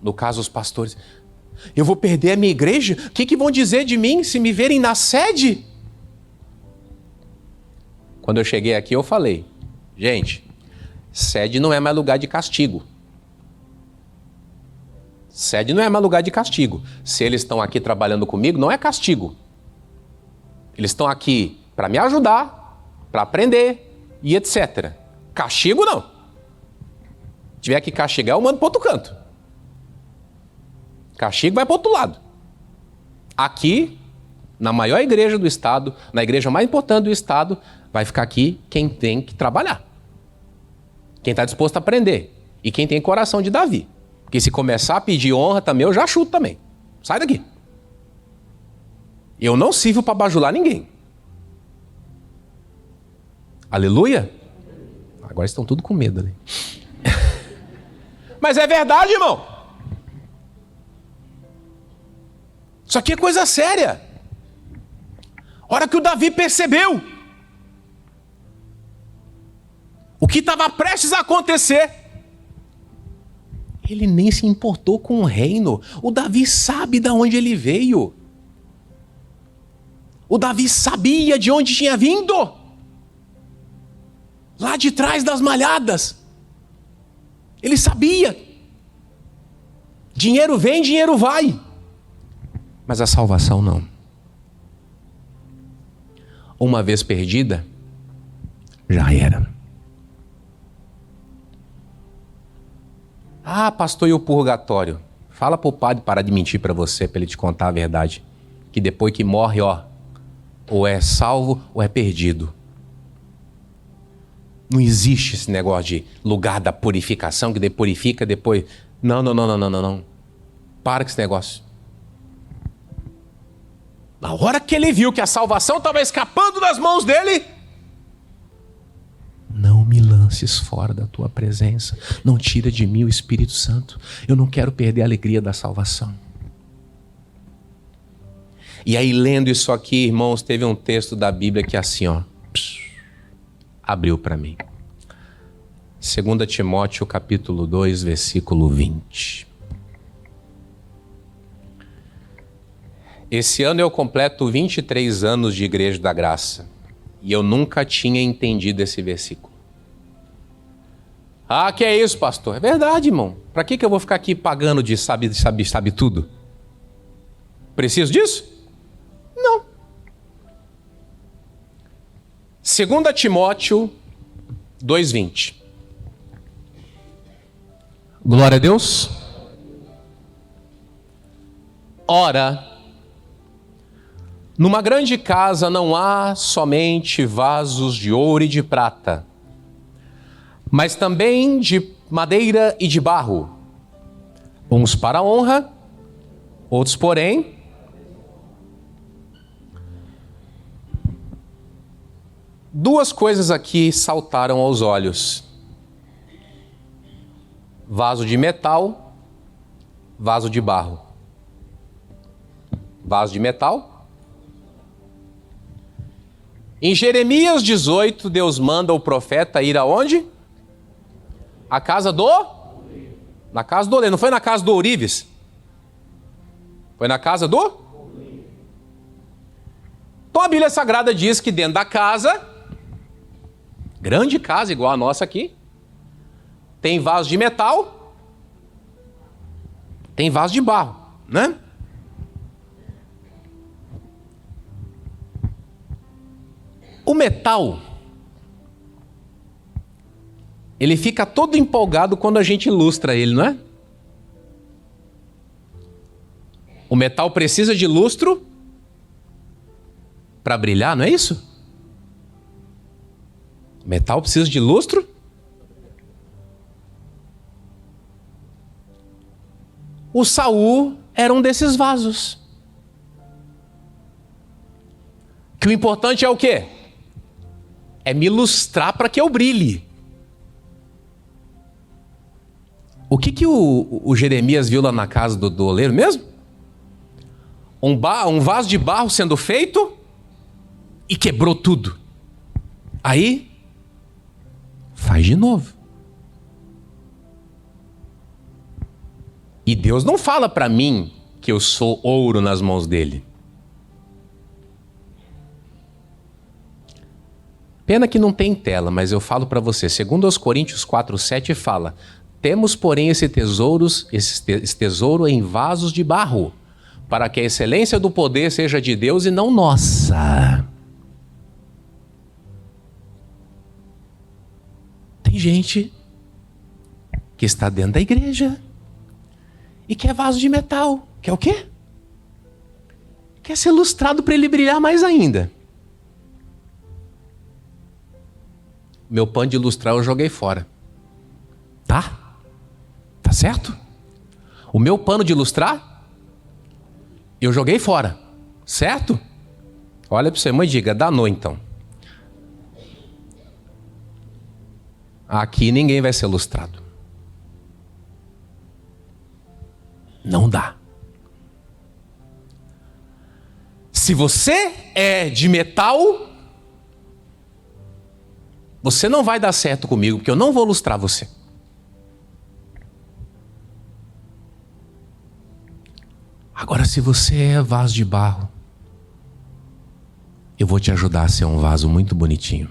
C: No caso, os pastores. Eu vou perder a minha igreja? O que vão dizer de mim se me verem na sede? Quando eu cheguei aqui, eu falei, gente, sede não é mais lugar de castigo. Sede não é mais lugar de castigo. Se eles estão aqui trabalhando comigo, não é castigo. Eles estão aqui para me ajudar, para aprender e etc. Castigo não. Se tiver que castigar, eu mando para outro canto. Castigo vai para outro lado. Aqui, na maior igreja do estado, na igreja mais importante do estado, vai ficar aqui quem tem que trabalhar. Quem está disposto a aprender. E quem tem coração de Davi. Porque se começar a pedir honra também, eu já chuto também. Sai daqui. Eu não sirvo para bajular ninguém. Aleluia? Agora estão tudo com medo, né? Mas é verdade, irmão. Isso aqui é coisa séria. A hora que o Davi percebeu o que estava prestes a acontecer, ele nem se importou com o reino. O Davi sabe de onde ele veio. O Davi sabia de onde tinha vindo. Lá de trás das malhadas. Ele sabia. Dinheiro vem, dinheiro vai. Mas a salvação não. Uma vez perdida, já era. Ah, pastor, e o purgatório? Fala pro padre parar de mentir para você, para ele te contar a verdade. Que depois que morre, ó, ou é salvo ou é perdido. Não existe esse negócio de lugar da purificação, que purifica depois. Não. Para com esse negócio. Na hora que ele viu que a salvação estava escapando das mãos dele, não me lances fora da tua presença. Não tira de mim o Espírito Santo. Eu não quero perder a alegria da salvação. E aí, lendo isso aqui, irmãos, teve um texto da Bíblia que assim, ó, abriu para mim. 2 Timóteo, capítulo 2, versículo 20. Esse ano eu completo 23 anos de Igreja da Graça. E eu nunca tinha entendido esse versículo. Ah, que é isso, pastor? É verdade, irmão. Para que eu vou ficar aqui pagando de sabe tudo? Preciso disso? Não. 2 Timóteo 2,20. Glória a Deus. Ora, numa grande casa não há somente vasos de ouro e de prata, mas também de madeira e de barro, uns para honra, outros, porém, duas coisas aqui saltaram aos olhos: vaso de metal vaso de barro. Vaso de metal. Em Jeremias 18, Deus manda o profeta ir aonde? A casa do? Na casa do oleiro. Não foi na casa do ourives? Foi na casa do? Então a Bíblia Sagrada diz que dentro da casa, grande casa igual a nossa aqui, tem vaso de metal, tem vaso de barro, né? O metal, ele fica todo empolgado quando a gente ilustra ele, não é? O metal precisa de lustro para brilhar, não é isso? O metal precisa de lustro? O Saul era um desses vasos. Que o importante é o quê? É me ilustrar para que eu brilhe. O que o Jeremias viu lá na casa do oleiro mesmo? Um vaso de barro sendo feito e quebrou tudo. Aí, faz de novo. E Deus não fala para mim que eu sou ouro nas mãos dele. Pena que não tem tela, mas eu falo para você. Segundo aos Coríntios 4:7 fala: temos, porém, esse tesouro em vasos de barro, para que a excelência do poder seja de Deus e não nossa. Tem gente que está dentro da igreja e quer vaso de metal. Quer o quê? Quer ser lustrado para ele brilhar mais ainda. Meu pano de lustrar eu joguei fora. Tá? Tá certo? O meu pano de lustrar eu joguei fora. Certo? Olha para você, mãe, diga, danou então. Aqui ninguém vai ser lustrado. Não dá. Se você é de metal, você não vai dar certo comigo, porque eu não vou lustrar você. Agora, se você é vaso de barro, eu vou te ajudar a ser um vaso muito bonitinho.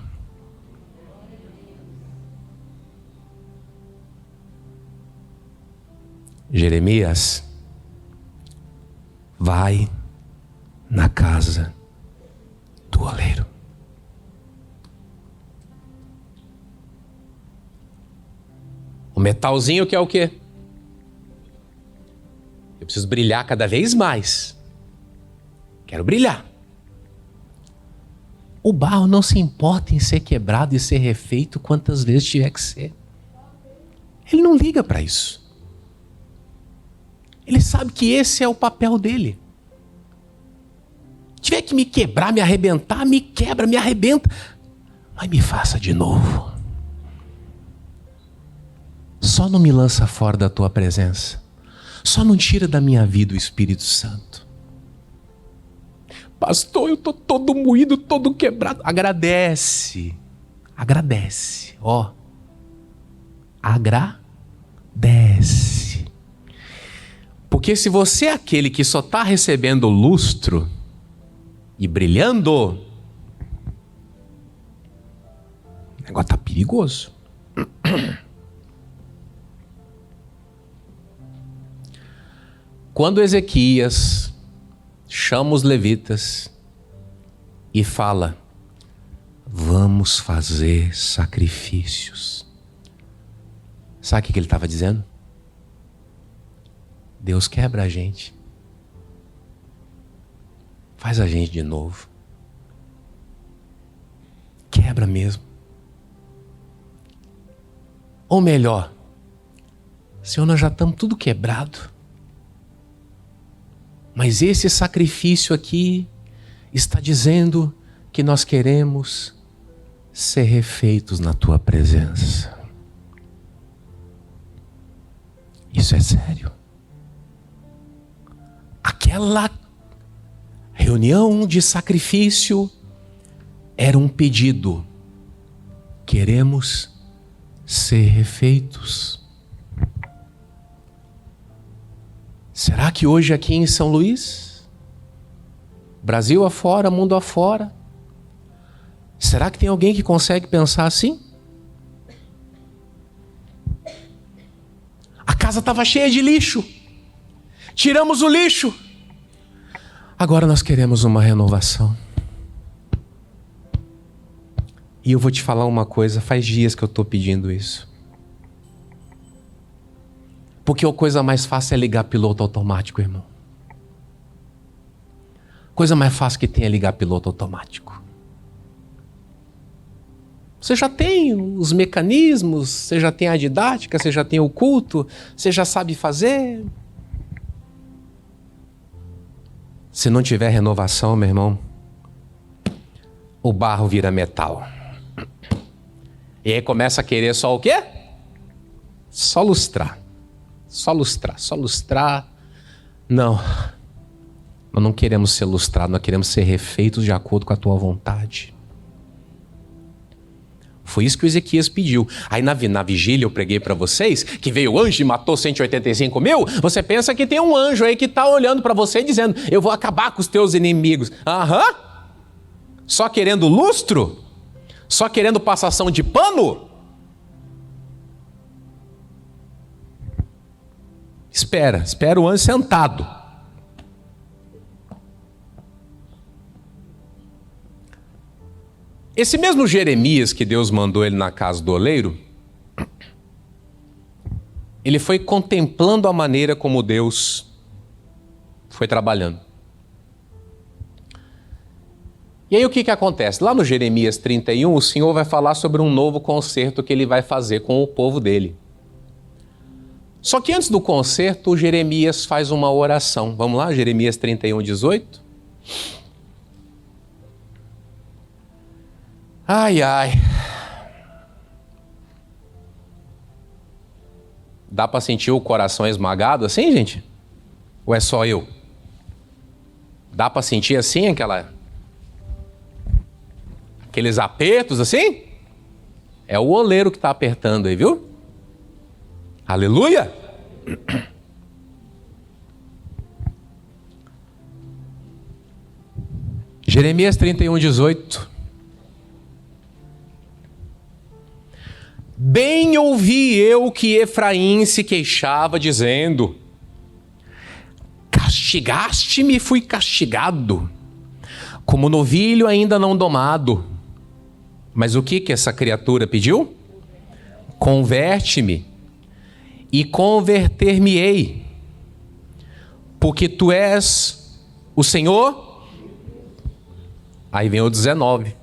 C: Jeremias, vai na casa do oleiro. O metalzinho que é o quê? Eu preciso brilhar cada vez mais. Quero brilhar. O barro não se importa em ser quebrado e ser refeito quantas vezes tiver que ser. Ele não liga para isso. Ele sabe que esse é o papel dele. Tiver que me quebrar, me arrebentar, me quebra, me arrebenta. Mas me faça de novo. Só não me lança fora da tua presença. Só não tira da minha vida o Espírito Santo. Pastor, eu estou todo moído, todo quebrado. Agradece. Agradece. Ó. Agradece. Porque se você é aquele que só está recebendo lustro e brilhando, o negócio está perigoso. Quando Ezequias chama os levitas e fala: vamos fazer sacrifícios. Sabe o que ele estava dizendo? Deus quebra a gente. Faz a gente de novo. Quebra mesmo. Ou melhor, Senhor, nós já estamos tudo quebrado. Mas esse sacrifício aqui está dizendo que nós queremos ser refeitos na tua presença. Isso é sério. aquela reunião de sacrifício era um pedido: queremos ser refeitos. Será que hoje aqui em São Luís, Brasil afora, mundo afora, será que tem alguém que consegue pensar assim? A casa estava cheia de lixo, tiramos o lixo, agora nós queremos uma renovação. E eu vou te falar uma coisa, faz dias que eu estou pedindo isso. Porque a coisa mais fácil é ligar piloto automático, irmão. Coisa mais fácil que tem é ligar piloto automático. Você já tem os mecanismos, você já tem a didática, você já tem o culto, você já sabe fazer. Se não tiver renovação, meu irmão, o barro vira metal. E aí começa a querer só o quê? Só lustrar. Só lustrar, só lustrar. Não. Nós não queremos ser lustrados, nós queremos ser refeitos de acordo com a tua vontade. Foi isso que o Ezequias pediu. Aí na vigília eu preguei para vocês que veio o anjo e matou 185 mil. Você pensa que tem um anjo aí que está olhando para você e dizendo: eu vou acabar com os teus inimigos. Aham. Só querendo lustro? Só querendo passação de pano? Espera o anjo sentado. Esse mesmo Jeremias que Deus mandou ele na casa do oleiro, ele foi contemplando a maneira como Deus foi trabalhando. E aí o que acontece? Lá no Jeremias 31, o Senhor vai falar sobre um novo concerto que ele vai fazer com o povo dele. Só que antes do concerto, o Jeremias faz uma oração. Vamos lá, Jeremias 31, 18. Ai, ai. Dá para sentir o coração esmagado assim, gente? Ou é só eu? Dá para sentir assim aqueles apertos assim? É o oleiro que está apertando aí, viu? Aleluia! Jeremias 31, 18. Bem ouvi eu que Efraim se queixava, dizendo: castigaste-me e fui castigado, como novilho ainda não domado. Mas o que essa criatura pediu? Converte-me e converter-me-ei, porque tu és o Senhor. Aí vem o 19.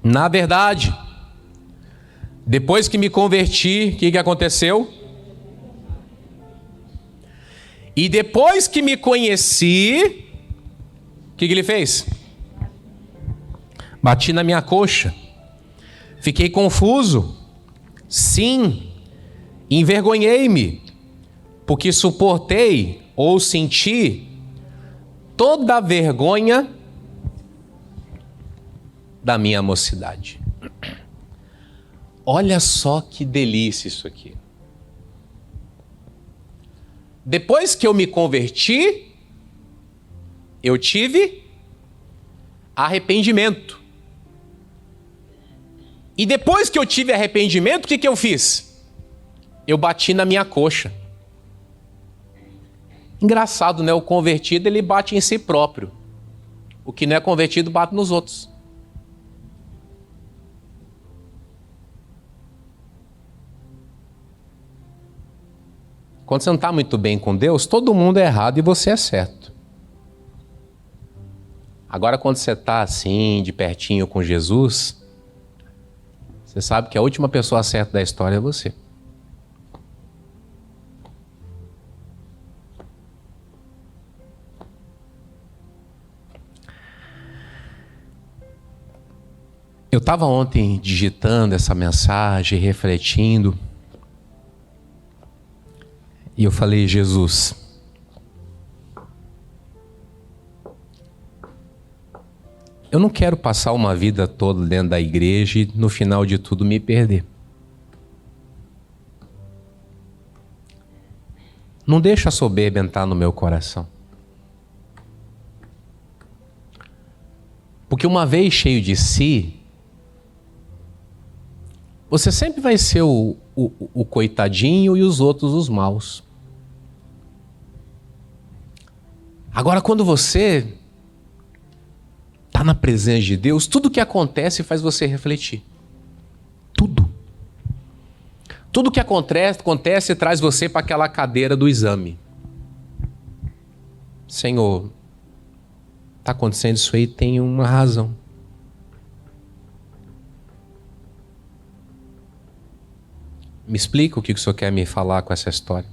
C: Na verdade, depois que me converti, o que aconteceu? E depois que me conheci, o que ele fez? Bati na minha coxa, fiquei confuso, sim, envergonhei-me, porque suportei ou senti toda a vergonha da minha mocidade. Olha só que delícia isso aqui. Depois que eu me converti, eu tive arrependimento. E depois que eu tive arrependimento, o que eu fiz? Eu bati na minha coxa. Engraçado, né? O convertido, ele bate em si próprio. O que não é convertido, bate nos outros. Quando você não está muito bem com Deus, todo mundo é errado e você é certo. Agora, quando você está assim, de pertinho com Jesus, você sabe que a última pessoa certa da história é você. Eu estava ontem digitando essa mensagem, refletindo, e eu falei: Jesus, Eu não quero passar uma vida toda dentro da igreja e no final de tudo me perder. Não deixa a soberba entrar no meu coração. Porque uma vez cheio de si, você sempre vai ser o coitadinho e os outros os maus. Agora, quando você está na presença de Deus, tudo que acontece faz você refletir. Tudo. Tudo que acontece traz você para aquela cadeira do exame. Senhor, está acontecendo isso aí, tem uma razão. Me explica o que o Senhor quer me falar com essa história.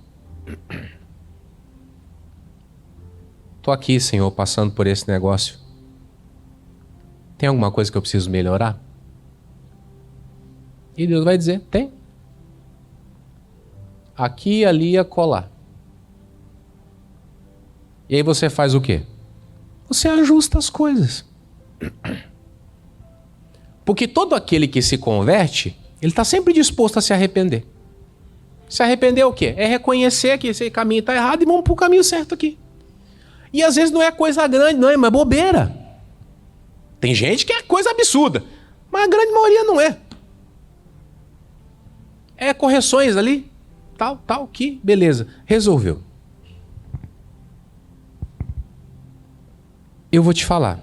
C: Estou aqui, Senhor, passando por esse negócio. Tem alguma coisa que eu preciso melhorar? E Deus vai dizer, tem. Aqui, ali e acolá. E aí você faz o quê? Você ajusta as coisas. Porque todo aquele que se converte, ele está sempre disposto a se arrepender. Se arrepender é o quê? É reconhecer que esse caminho está errado e vamos para o caminho certo aqui. E às vezes não é coisa grande, não, é bobeira. Tem gente que é coisa absurda, mas a grande maioria não é. É correções ali, tal, que, beleza, resolveu. Eu vou te falar.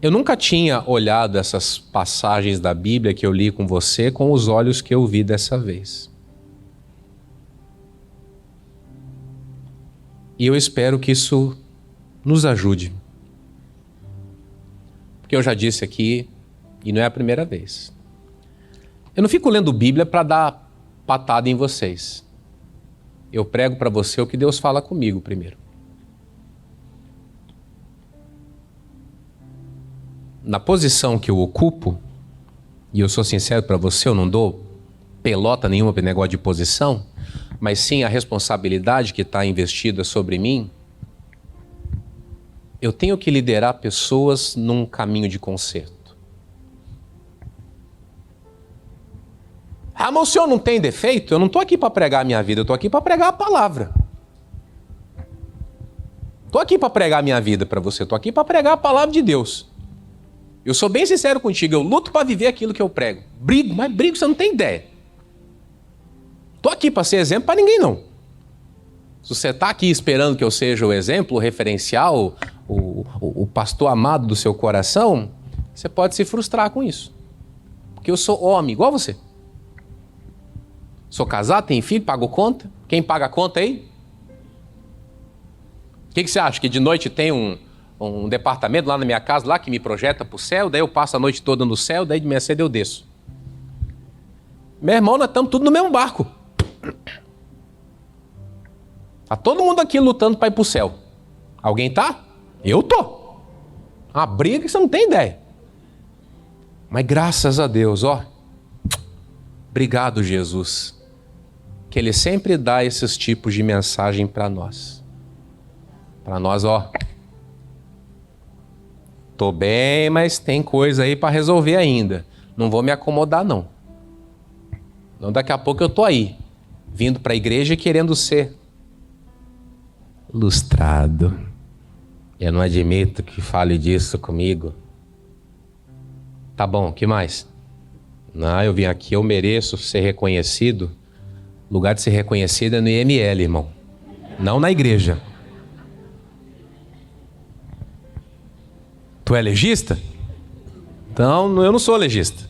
C: Eu nunca tinha olhado essas passagens da Bíblia que eu li com você com os olhos que eu vi dessa vez. E eu espero que isso nos ajude. Porque eu já disse aqui, e não é a primeira vez. Eu não fico lendo Bíblia para dar patada em vocês. Eu prego para você o que Deus fala comigo primeiro. Na posição que eu ocupo, e eu sou sincero para você, eu não dou pelota nenhuma para negócio de posição, mas sim a responsabilidade que está investida sobre mim, eu tenho que liderar pessoas num caminho de conserto. Ah, mas o senhor não tem defeito? Eu não estou aqui para pregar a minha vida, eu estou aqui para pregar a palavra. Estou aqui para pregar a minha vida para você, estou aqui para pregar a palavra de Deus. Eu sou bem sincero contigo, eu luto para viver aquilo que eu prego. Brigo, mas brigo, você não tem ideia. Estou aqui para ser exemplo para ninguém, não. Se você está aqui esperando que eu seja o exemplo, o referencial, o pastor amado do seu coração, você pode se frustrar com isso. Porque eu sou homem, igual você. Sou casado, tenho filho, pago conta. Quem paga a conta aí? O que você acha? Que de noite tem um departamento lá na minha casa, lá que me projeta para o céu, daí eu passo a noite toda no céu, daí de manhã cedo eu desço. Meu irmão, nós estamos tudo no mesmo barco. Tá todo mundo aqui lutando para ir para o céu. Alguém tá? Eu tô. Uma briga que você não tem ideia. Mas graças a Deus, ó. Obrigado, Jesus. Que Ele sempre dá esses tipos de mensagem para nós. Para nós, ó. Tô bem, mas tem coisa aí para resolver ainda. Não vou me acomodar, não. Então daqui a pouco eu tô aí, vindo para a igreja e querendo ser lustrado. Eu não admito que fale disso comigo. Tá bom, o que mais? Não, eu vim aqui, eu mereço ser reconhecido. O lugar de ser reconhecido é no IML, irmão. Não na igreja. Tu é legista? Então, eu não sou legista.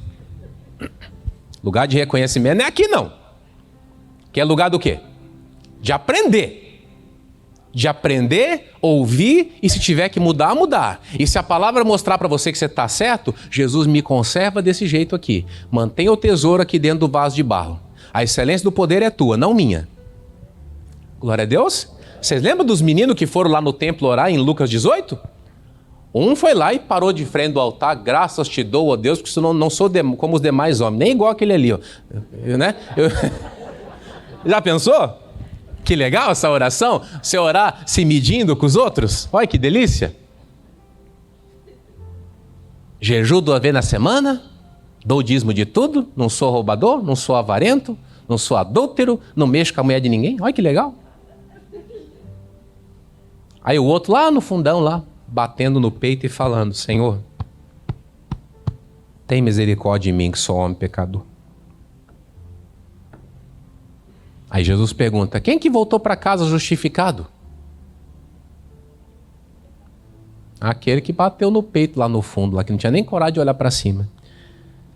C: Lugar de reconhecimento não é aqui, não. Que é lugar do quê? De aprender. De aprender, ouvir e se tiver que mudar, mudar. E se a palavra mostrar para você que você está certo, Jesus me conserva desse jeito aqui. Mantenha o tesouro aqui dentro do vaso de barro. A excelência do poder é tua, não minha. Glória a Deus. Vocês lembram dos meninos que foram lá no templo orar em Lucas 18? Um foi lá e parou de frente do altar, graças te dou, ó Deus, porque senão não sou como os demais homens, nem igual aquele ali, ó. Já pensou? Que legal essa oração? Você orar se medindo com os outros? Olha que delícia. Jejuo 2 vezes na semana, dou o dízimo de tudo, não sou roubador, não sou avarento, não sou adúltero, não mexo com a mulher de ninguém. Olha que legal. Aí o outro lá no fundão, lá, batendo no peito e falando: Senhor, tem misericórdia de mim que sou homem pecador. Aí Jesus pergunta: quem que voltou para casa justificado? Aquele que bateu no peito lá no fundo, lá que não tinha nem coragem de olhar para cima.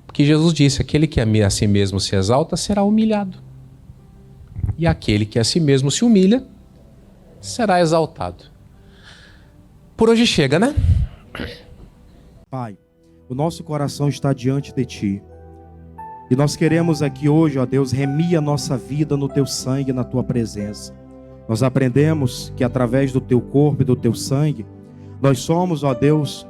C: Porque Jesus disse: aquele que a si mesmo se exalta será humilhado. E aquele que a si mesmo se humilha será exaltado. Por hoje chega, né?
B: Pai, o nosso coração está diante de Ti. E nós queremos aqui hoje, ó Deus, remir a nossa vida no Teu sangue, na Tua presença. Nós aprendemos que através do Teu corpo e do Teu sangue, nós somos, ó Deus,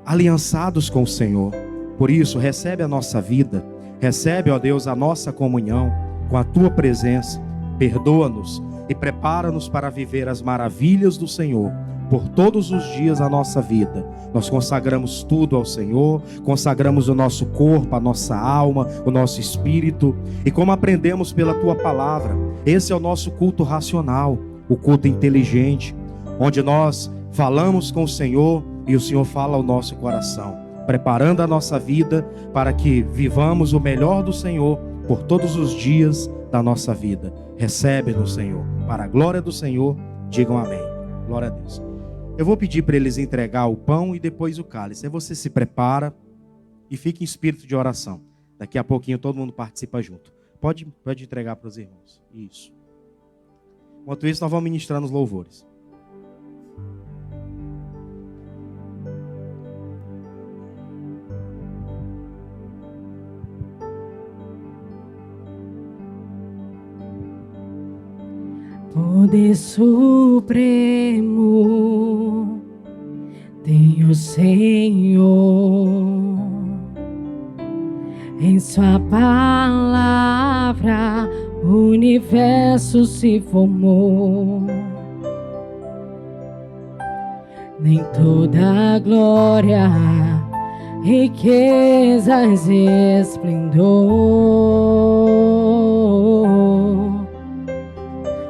B: aliançados com o Senhor. Por isso, recebe a nossa vida, recebe, ó Deus, a nossa comunhão com a Tua presença. Perdoa-nos e prepara-nos para viver as maravilhas do Senhor por todos os dias da nossa vida. Nós consagramos tudo ao Senhor, consagramos o nosso corpo, a nossa alma, o nosso espírito. E como aprendemos pela Tua palavra, esse é o nosso culto racional, o culto inteligente, onde nós falamos com o Senhor e o Senhor fala ao nosso coração, preparando a nossa vida para que vivamos o melhor do Senhor por todos os dias da nossa vida. Recebe-nos, Senhor, para a glória do Senhor. Digam amém. Glória a Deus. Eu vou pedir para eles entregar o pão e depois o cálice. Aí você se prepara e fica em espírito de oração. Daqui a pouquinho todo mundo participa junto. Pode entregar para os irmãos. Isso. Enquanto isso, nós vamos ministrando os louvores.
A: Poder supremo tem o Senhor, em Sua palavra o universo se formou. Nem toda glória, riquezas e esplendor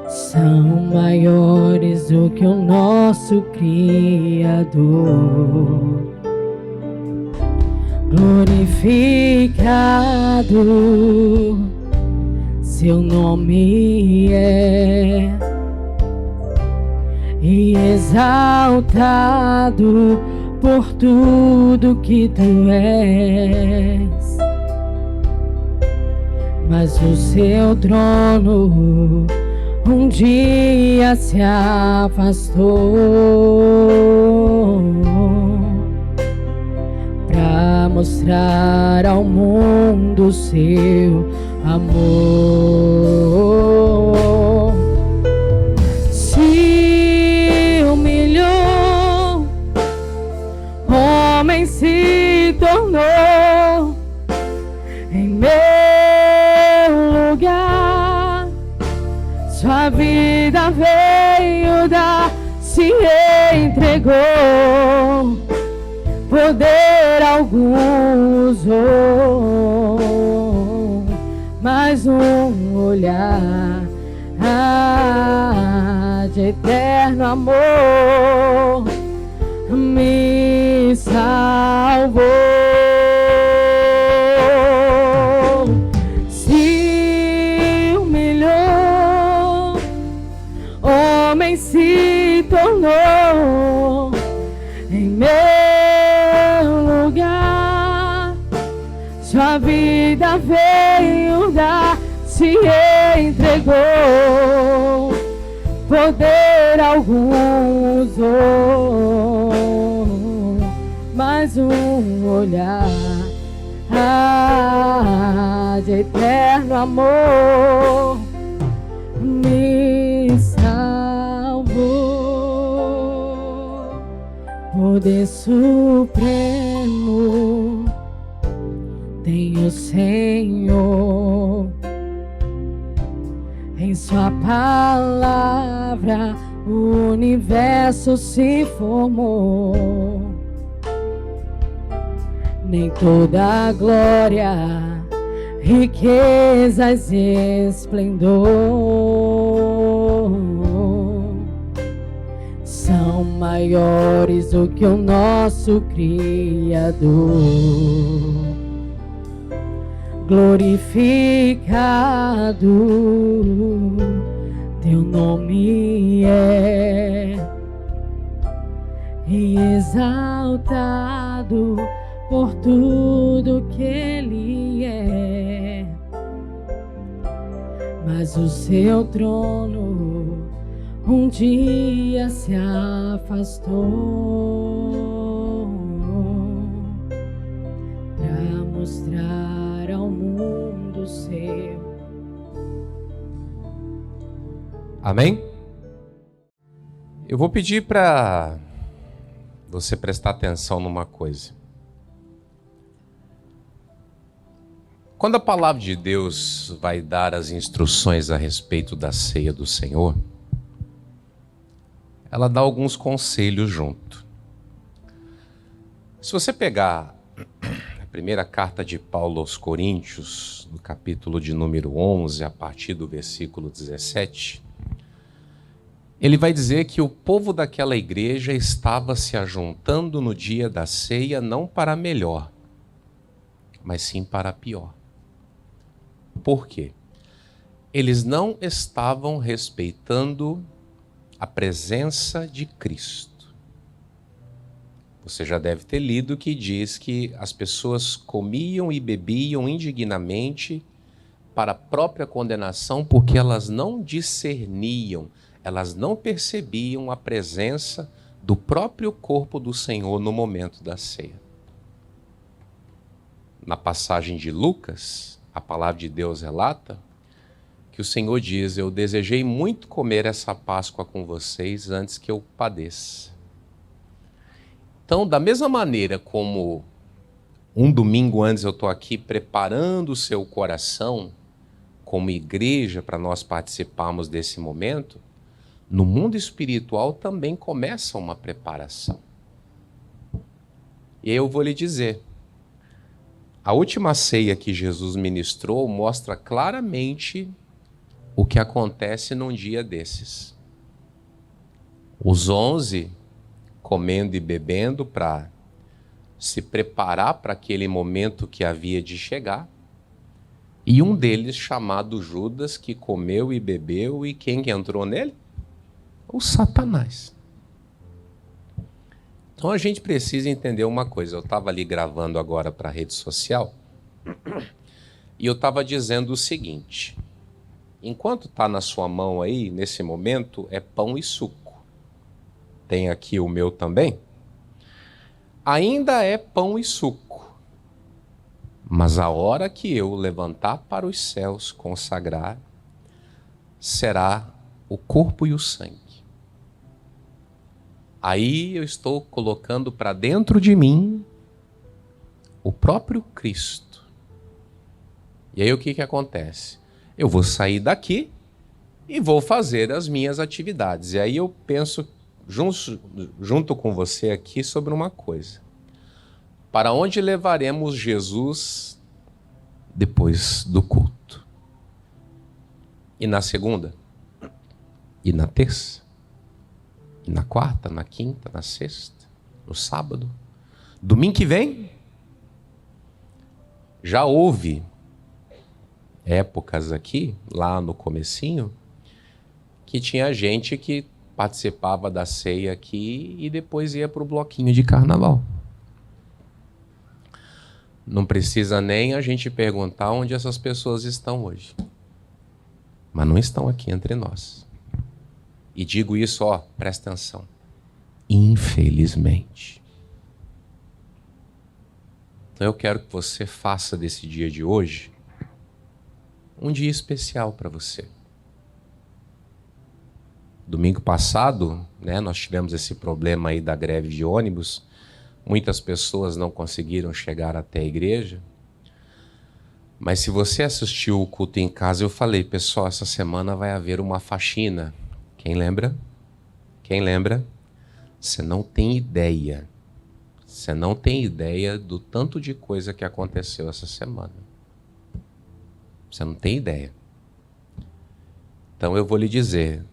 A: são maiores do que o nosso Criador. Glorificado Seu nome é, e exaltado por tudo que Tu és. Mas o Seu trono um dia se afastou para mostrar ao mundo Seu amor. Se humilhou, homem se tornou em meu lugar. Sua vida veio dar, se entregou, poder algum usou, mas um olhar de eterno amor me salvou. Se tornou em meu lugar. Sua vida veio dar, se entregou, poder algum usou, mas um olhar de eterno amor me salvou. Poder supremo tem o Senhor, em Sua palavra o universo se formou. nem toda a glória, riquezas e esplendor são maiores do que o nosso Criador. Glorificado teu nome é, e exaltado por tudo que Ele é. Mas o seu trono um dia se afastou para mostrar ao mundo seu.
C: Amém? Eu vou pedir para você prestar atenção numa coisa. Quando a palavra de Deus vai dar as instruções a respeito da ceia do Senhor, ela dá alguns conselhos junto. Se você pegar a primeira carta de Paulo aos Coríntios, no capítulo de número 11, a partir do versículo 17, ele vai dizer que o povo daquela igreja estava se ajuntando no dia da ceia não para melhor, mas sim para pior. Por quê? Eles não estavam respeitando a presença de Cristo. Você já deve ter lido que diz que as pessoas comiam e bebiam indignamente para a própria condenação, porque elas não discerniam, elas não percebiam a presença do próprio corpo do Senhor no momento da ceia. Na passagem de Lucas, a palavra de Deus relata que o Senhor diz: eu desejei muito comer essa Páscoa com vocês antes que eu padeça. Então, da mesma maneira como um domingo antes eu estou aqui preparando o seu coração como igreja para nós participarmos desse momento, no mundo espiritual também começa uma preparação. E eu vou lhe dizer, a última ceia que Jesus ministrou mostra claramente o que acontece num dia desses. Os 11 comendo e bebendo para se preparar para aquele momento que havia de chegar, e um deles, chamado Judas, que comeu e bebeu, e quem que entrou nele? O Satanás. Então a gente precisa entender uma coisa. Eu estava ali gravando agora para a rede social, e eu estava dizendo o seguinte: enquanto está na sua mão aí, nesse momento, é pão e suco. Tem aqui o meu também. Ainda é pão e suco. Mas a hora que eu levantar para os céus, consagrar, será o corpo e o sangue. Aí eu estou colocando para dentro de mim o próprio Cristo. E aí o que acontece? Eu vou sair daqui e vou fazer as minhas atividades. E aí eu penso junto com você aqui sobre uma coisa. Para onde levaremos Jesus depois do culto? E na segunda? E na terça? E na quarta? Na quinta? Na sexta? No sábado? Domingo que vem? Já houve épocas aqui, lá no comecinho, que tinha gente que participava da ceia aqui e depois ia para o bloquinho de carnaval. Não precisa nem a gente perguntar onde essas pessoas estão hoje. Mas não estão aqui entre nós. E digo isso, presta atenção. Infelizmente. Então eu quero que você faça desse dia de hoje um dia especial para você. Domingo passado, nós tivemos esse problema aí da greve de ônibus. Muitas pessoas não conseguiram chegar até a igreja. Mas se você assistiu o culto em casa, eu falei, pessoal, essa semana vai haver uma faxina. Quem lembra? Quem lembra? Você não tem ideia. Você não tem ideia do tanto de coisa que aconteceu essa semana. Você não tem ideia. Então eu vou lhe dizer,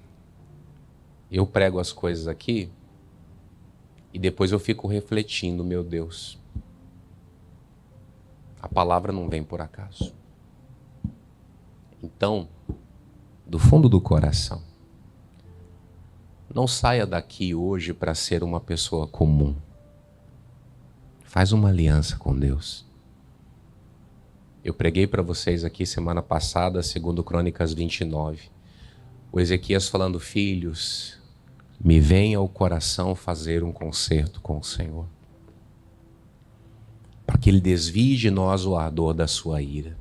C: eu prego as coisas aqui e depois eu fico refletindo, meu Deus. A palavra não vem por acaso. Então, do fundo do coração, não saia daqui hoje para ser uma pessoa comum. Faz uma aliança com Deus. Eu preguei para vocês aqui semana passada, segundo Crônicas 29. O Ezequias falando, filhos, me venha ao coração fazer um concerto com o Senhor. Para que Ele desvie de nós o ardor da sua ira.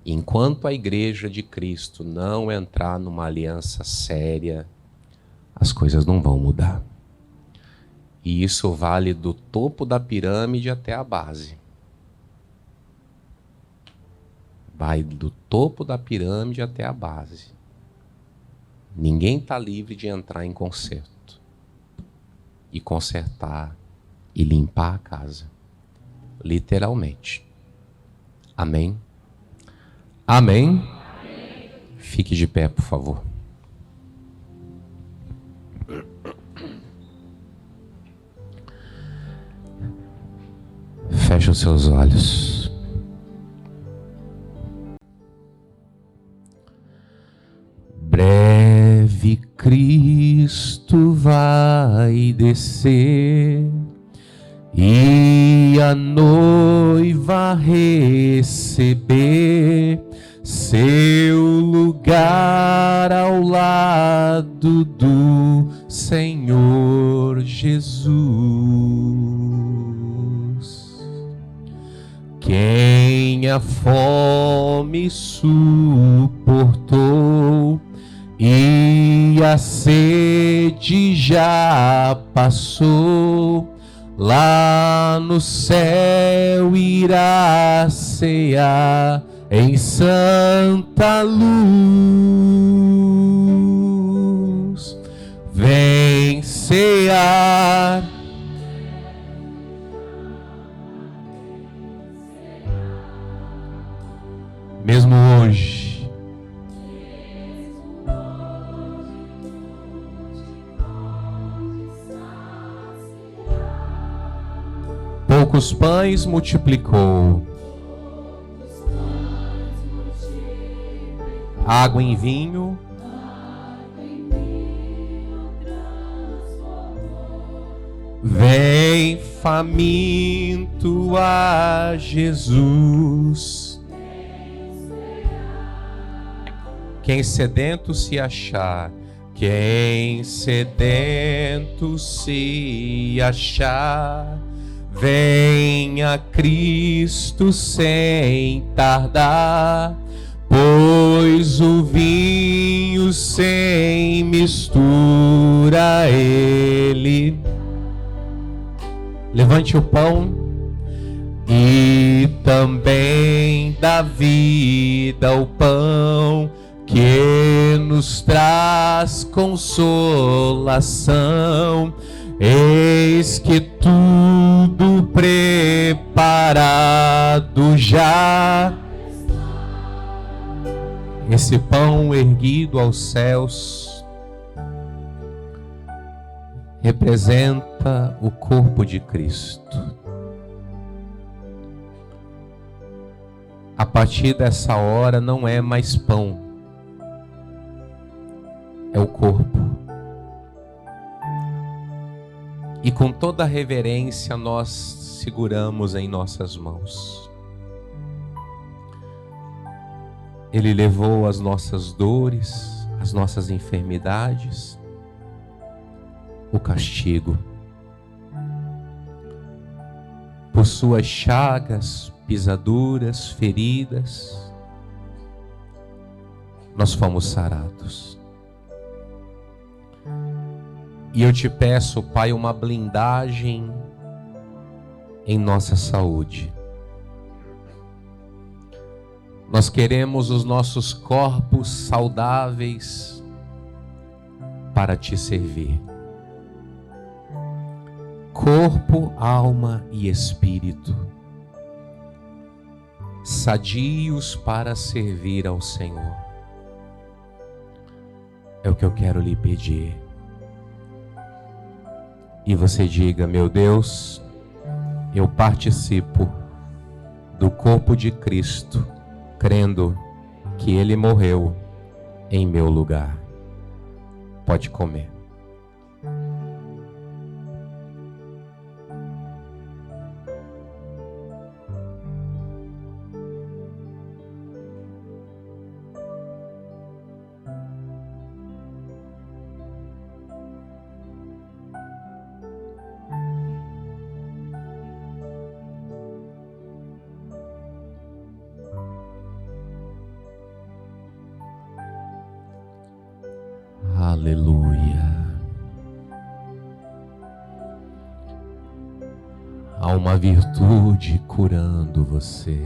C: Enquanto a igreja de Cristo não entrar numa aliança séria, as coisas não vão mudar. E isso vale do topo da pirâmide até a base. Vai do topo da pirâmide até a base. Ninguém está livre de entrar em conserto. E consertar e limpar a casa. Literalmente. Amém? Amém? Amém. Fique de pé, por favor. Feche os seus olhos. Breve Cristo vai descer e a noiva receber seu lugar ao lado do Senhor Jesus. Quem a fome suportou e a sede já passou, lá no céu irá cear em santa luz. Vem cear. Mesmo hoje, poucos pães multiplicou, água em vinho, vem faminto a Jesus. Quem sedento se achar, quem sedento se achar, venha Cristo sem tardar, pois o vinho sem mistura Ele. Levante o pão e também dá vida o pão que nos traz consolação. Eis que tudo preparado já. Esse pão erguido aos céus representa o corpo de Cristo. A partir dessa hora não é mais pão, é o corpo. E com toda reverência nós seguramos em nossas mãos. Ele levou as nossas dores, as nossas enfermidades, o castigo. Por suas chagas, pisaduras, feridas, nós fomos sarados. E eu te peço, Pai, uma blindagem em nossa saúde. Nós queremos os nossos corpos saudáveis para te servir. corpo, alma e espírito, sadios para servir ao Senhor. É o que eu quero lhe pedir. E você diga: meu Deus, eu participo do corpo de Cristo, crendo que Ele morreu em meu lugar. Pode comer. Aleluia. Há uma virtude curando você.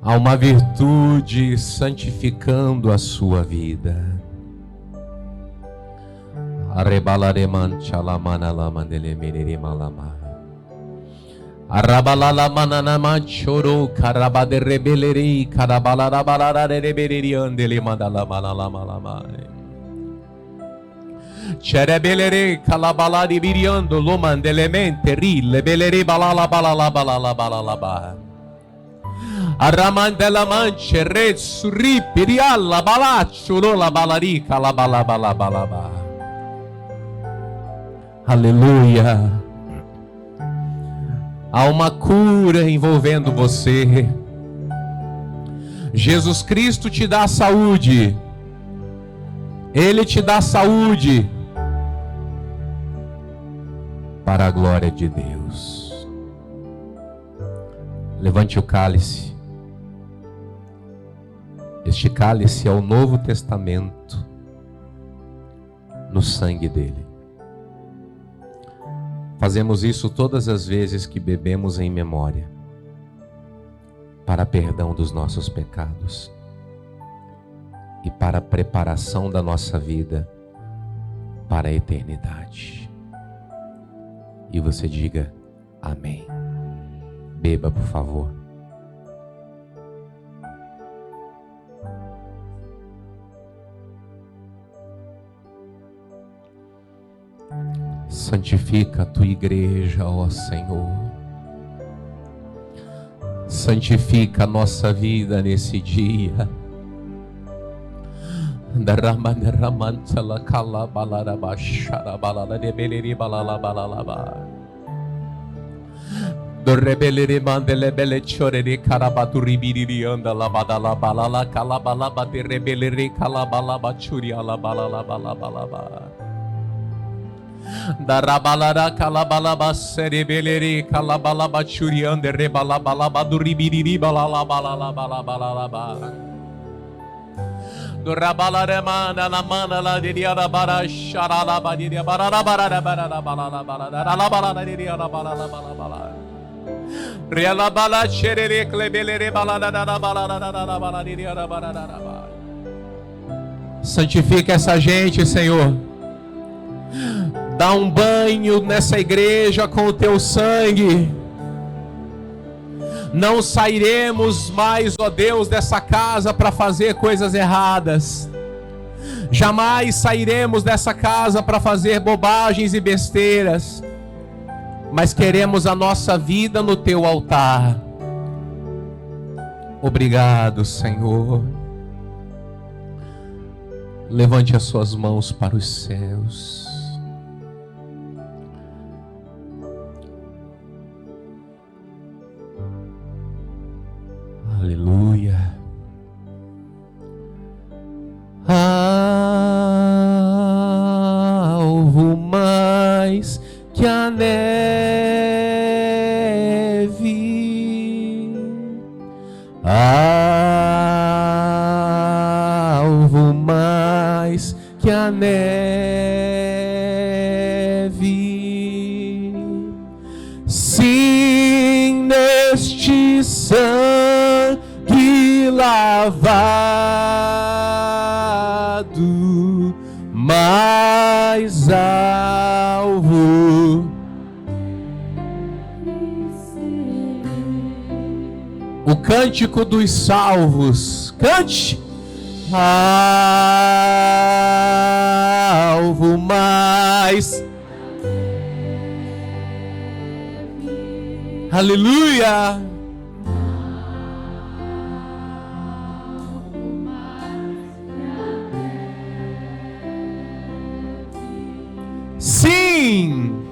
C: Há uma virtude santificando a sua vida. Arrebalareman chalamana lamandelemere malama. Arabalala mananama choro karabade rebeleri karabalara balara rebeleri andele mandala malala malama. Cerebelere kalabalari biriando lomandelemente rille beleri balala balala balala balala ba. Aramandela manche red surri pirialla balaccio la balarica la bala bala bala ba. Aleluia. Há uma cura envolvendo você. Jesus Cristo te dá saúde. Ele te dá saúde para a glória de Deus. Levante o cálice. Este cálice é o Novo Testamento no sangue dele. Fazemos isso todas as vezes que bebemos em memória, para perdão dos nossos pecados e para a preparação da nossa vida para a eternidade. E você diga amém. Beba, por favor. Santifica a tua igreja, ó Senhor. Santifica a nossa vida nesse dia. Darabalara kalabalaba serebeleri kalabalaba churiande rebalabalaba duribiriri balalabalalabalalabalaba durabalaremana la mana la diara bara sharala badiria bara bara bara balalabalala diria balalabalala reala bala cherere klebelere balala balala diria bara. Santifica essa gente, Senhor. Dá um banho nessa igreja com o teu sangue. Não sairemos mais, ó Deus, dessa casa para fazer coisas erradas. Jamais sairemos dessa casa para fazer bobagens e besteiras. Mas queremos a nossa vida no teu altar. Obrigado, Senhor. Levante as suas mãos para os céus. Aleluia. Alvo mais que a neve, alvo mais que a neve, sim, neste sangue lavado, mais alvo Cântico dos salvos. Cante. Alvo mais. Aleluia. Sim.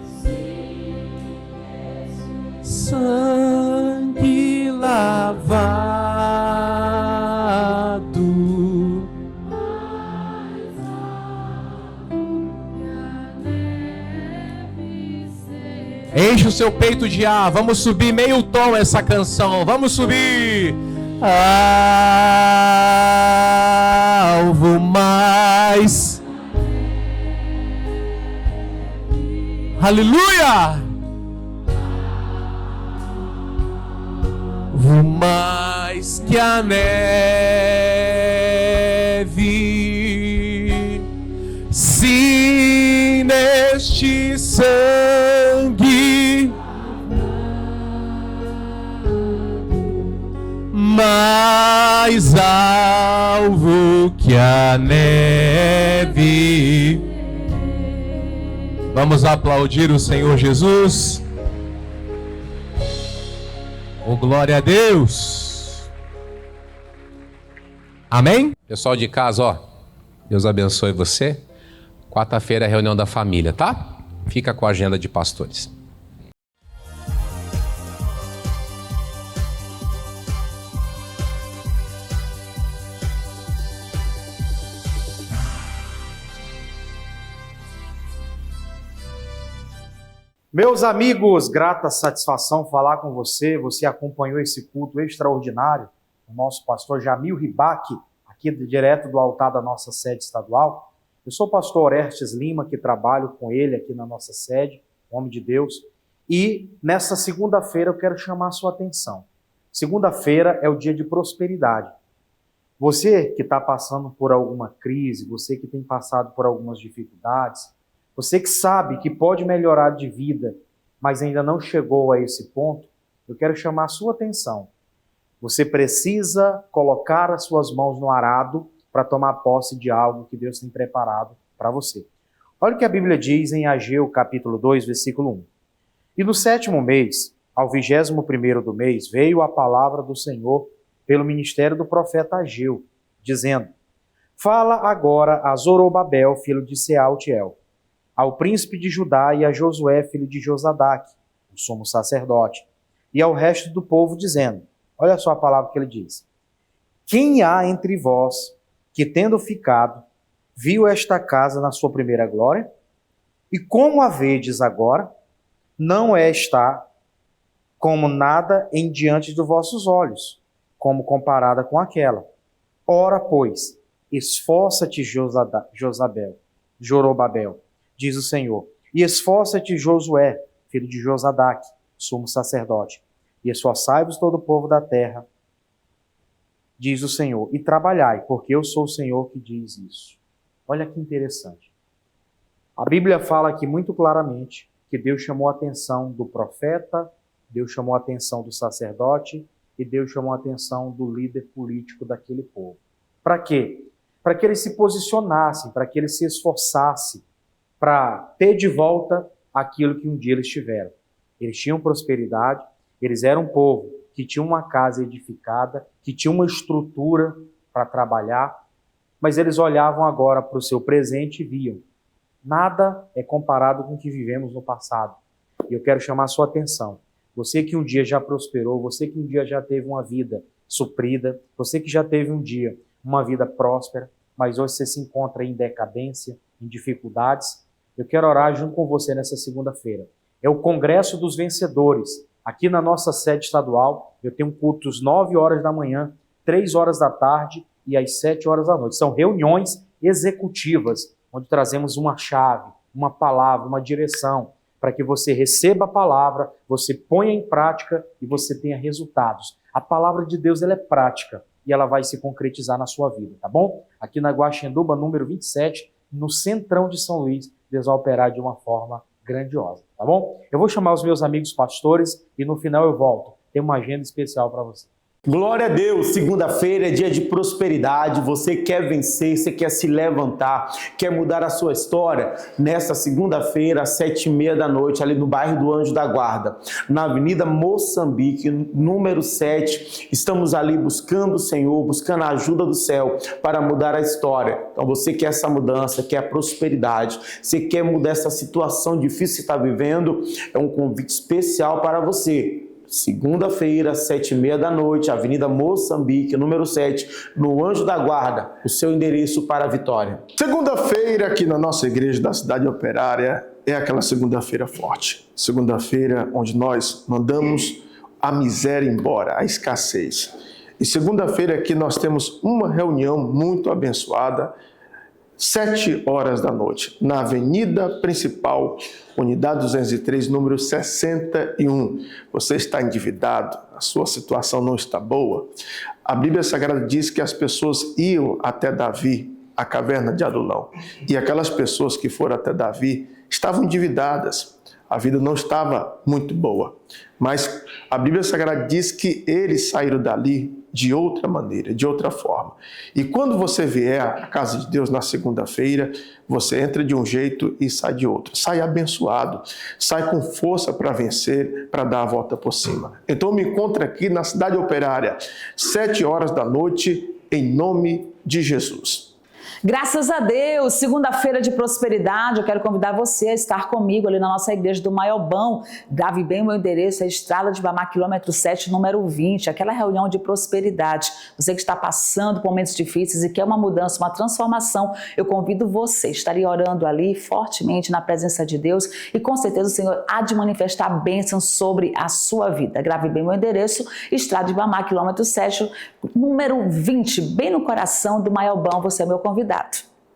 C: Sangue lavado. Enche o seu peito de ar. Vamos subir meio tom essa canção. Vamos subir. Alvo mais. Aleluia. Alvo mais que a neve. Sim, neste sangue mais alvo que a neve. Vamos aplaudir o Senhor Jesus. Oh, glória a Deus. Amém? Pessoal de casa, ó, Deus abençoe você. Quarta-feira é a reunião da família, tá? Fica com a agenda de pastores.
B: Meus amigos, grata satisfação falar com você. Você acompanhou esse culto extraordinário. O nosso pastor Jamil Ribac, aqui direto do altar da nossa sede estadual. Eu sou o pastor Orestes Lima, que trabalho com ele aqui na nossa sede, homem de Deus. E nessa segunda-feira eu quero chamar a sua atenção. Segunda-feira é o dia de prosperidade. Você que está passando por alguma crise, você que tem passado por algumas dificuldades, você que sabe que pode melhorar de vida, mas ainda não chegou a esse ponto, eu quero chamar a sua atenção. Você precisa colocar as suas mãos no arado para tomar posse de algo que Deus tem preparado para você. Olha o que a Bíblia diz em Ageu, capítulo 2, versículo 1. E no 7º mês, ao 21º do mês, veio a palavra do Senhor pelo ministério do profeta Ageu, dizendo: Fala agora a Zorobabel, filho de Sealtiel, ao príncipe de Judá e a Josué, filho de Josadaque, o sumo sacerdote, e ao resto do povo, dizendo, olha só a palavra que ele diz: Quem há entre vós que, tendo ficado, viu esta casa na sua primeira glória? E como a vedes agora, não está como nada em diante dos vossos olhos, como comparada com aquela. Ora, pois, esforça-te, Zorobabel, diz o Senhor, e esforça-te, Josué, filho de Josadaque, sumo sacerdote, e esforçai-vos todo o povo da terra, diz o Senhor, e trabalhai, porque eu sou o Senhor que diz isso. Olha que interessante. A Bíblia fala aqui muito claramente que Deus chamou a atenção do profeta, Deus chamou a atenção do sacerdote e Deus chamou a atenção do líder político daquele povo. Para quê? Para que eles se posicionassem, para que eles se esforçassem, para ter de volta aquilo que um dia eles tiveram. Eles tinham prosperidade, eles eram um povo que tinha uma casa edificada, que tinha uma estrutura para trabalhar, mas eles olhavam agora para o seu presente e viam: nada é comparado com o que vivemos no passado. E eu quero chamar a sua atenção. Você que um dia já prosperou, você que um dia já teve uma vida suprida, você que já teve um dia uma vida próspera, mas hoje você se encontra em decadência, em dificuldades, eu quero orar junto com você nessa segunda-feira. É o Congresso dos Vencedores. Aqui na nossa sede estadual, eu tenho cultos 9 horas da manhã, 3 horas da tarde e às 7 horas da noite. São reuniões executivas, onde trazemos uma chave, uma palavra, uma direção, para que você receba a palavra, você ponha em prática e você tenha resultados. A palavra de Deus, ela é prática e ela vai se concretizar na sua vida, tá bom? Aqui na Guaxinduba, número 27, no centrão de São Luís, Deus vai operar de uma forma grandiosa, tá bom? Eu vou chamar os meus amigos pastores e no final eu volto. Tem uma agenda especial para você.
D: Glória a Deus, segunda-feira é dia de prosperidade, você quer vencer, você quer se levantar, quer mudar a sua história? Nesta segunda-feira, às 7h30 da noite, ali no bairro do Anjo da Guarda, na Avenida Moçambique, número 7, estamos ali buscando o Senhor, buscando a ajuda do céu para mudar a história. Então você quer essa mudança, quer a prosperidade, você quer mudar essa situação difícil que você está vivendo, é um convite especial para você. Segunda-feira, 7h30 da noite, Avenida Moçambique, número 7, no Anjo da Guarda, o seu endereço para a vitória.
E: Segunda-feira aqui na nossa igreja da Cidade Operária é aquela segunda-feira forte. Segunda-feira onde nós mandamos a miséria embora, a escassez. E segunda-feira aqui nós temos uma reunião muito abençoada, 7h da noite, na Avenida Principal, Unidade 203, número 61. Você está endividado, a sua situação não está boa. A Bíblia Sagrada diz que as pessoas iam até Davi, a caverna de Adulão. E aquelas pessoas que foram até Davi estavam endividadas. A vida não estava muito boa. Mas a Bíblia Sagrada diz que eles saíram dali de outra maneira, de outra forma. E quando você vier à casa de Deus na segunda-feira, você entra de um jeito e sai de outro. Sai abençoado, sai com força para vencer, para dar a volta por cima. Então me encontre aqui na Cidade Operária, 7h da noite, em nome de Jesus.
F: Graças a Deus, segunda-feira de prosperidade, eu quero convidar você a estar comigo ali na nossa igreja do Maiobão. Grave bem o meu endereço, é Estrada de Bamar, quilômetro 7, número 20, aquela reunião de prosperidade. Você que está passando por momentos difíceis e quer uma mudança, uma transformação, eu convido você, estaria orando ali fortemente na presença de Deus e com certeza o Senhor há de manifestar bênçãos sobre a sua vida. Grave bem o meu endereço, Estrada de Bamar, quilômetro 7, número 20, bem no coração do Maiobão, você é meu convidado.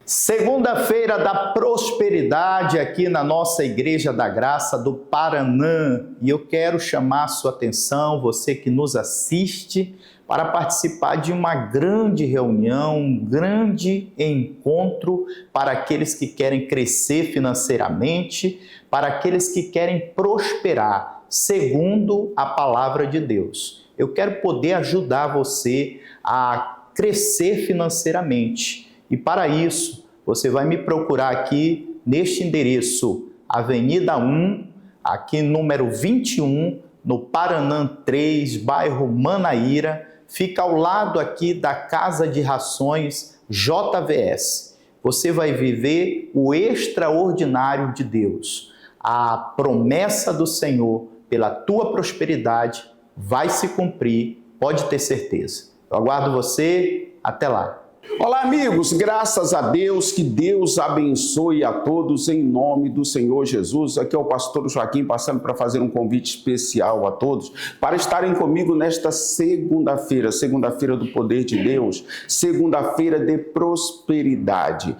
G: Segunda-feira da prosperidade aqui na nossa Igreja da Graça do Paranã. E eu quero chamar a sua atenção, você que nos assiste, para participar de uma grande reunião, um grande encontro para aqueles que querem crescer financeiramente, para aqueles que querem prosperar, segundo a palavra de Deus. Eu quero poder ajudar você a crescer financeiramente. E para isso, você vai me procurar aqui neste endereço, Avenida 1, aqui número 21, no Paranã 3, bairro Manaíra, fica ao lado aqui da Casa de Rações JVS. Você vai viver o extraordinário de Deus. A promessa do Senhor pela tua prosperidade vai se cumprir, pode ter certeza. Eu aguardo você, até lá.
H: Olá, amigos, graças a Deus, que Deus abençoe a todos em nome do Senhor Jesus. Aqui é o pastor Joaquim passando para fazer um convite especial a todos para estarem comigo nesta segunda-feira, segunda-feira do poder de Deus, segunda-feira de prosperidade.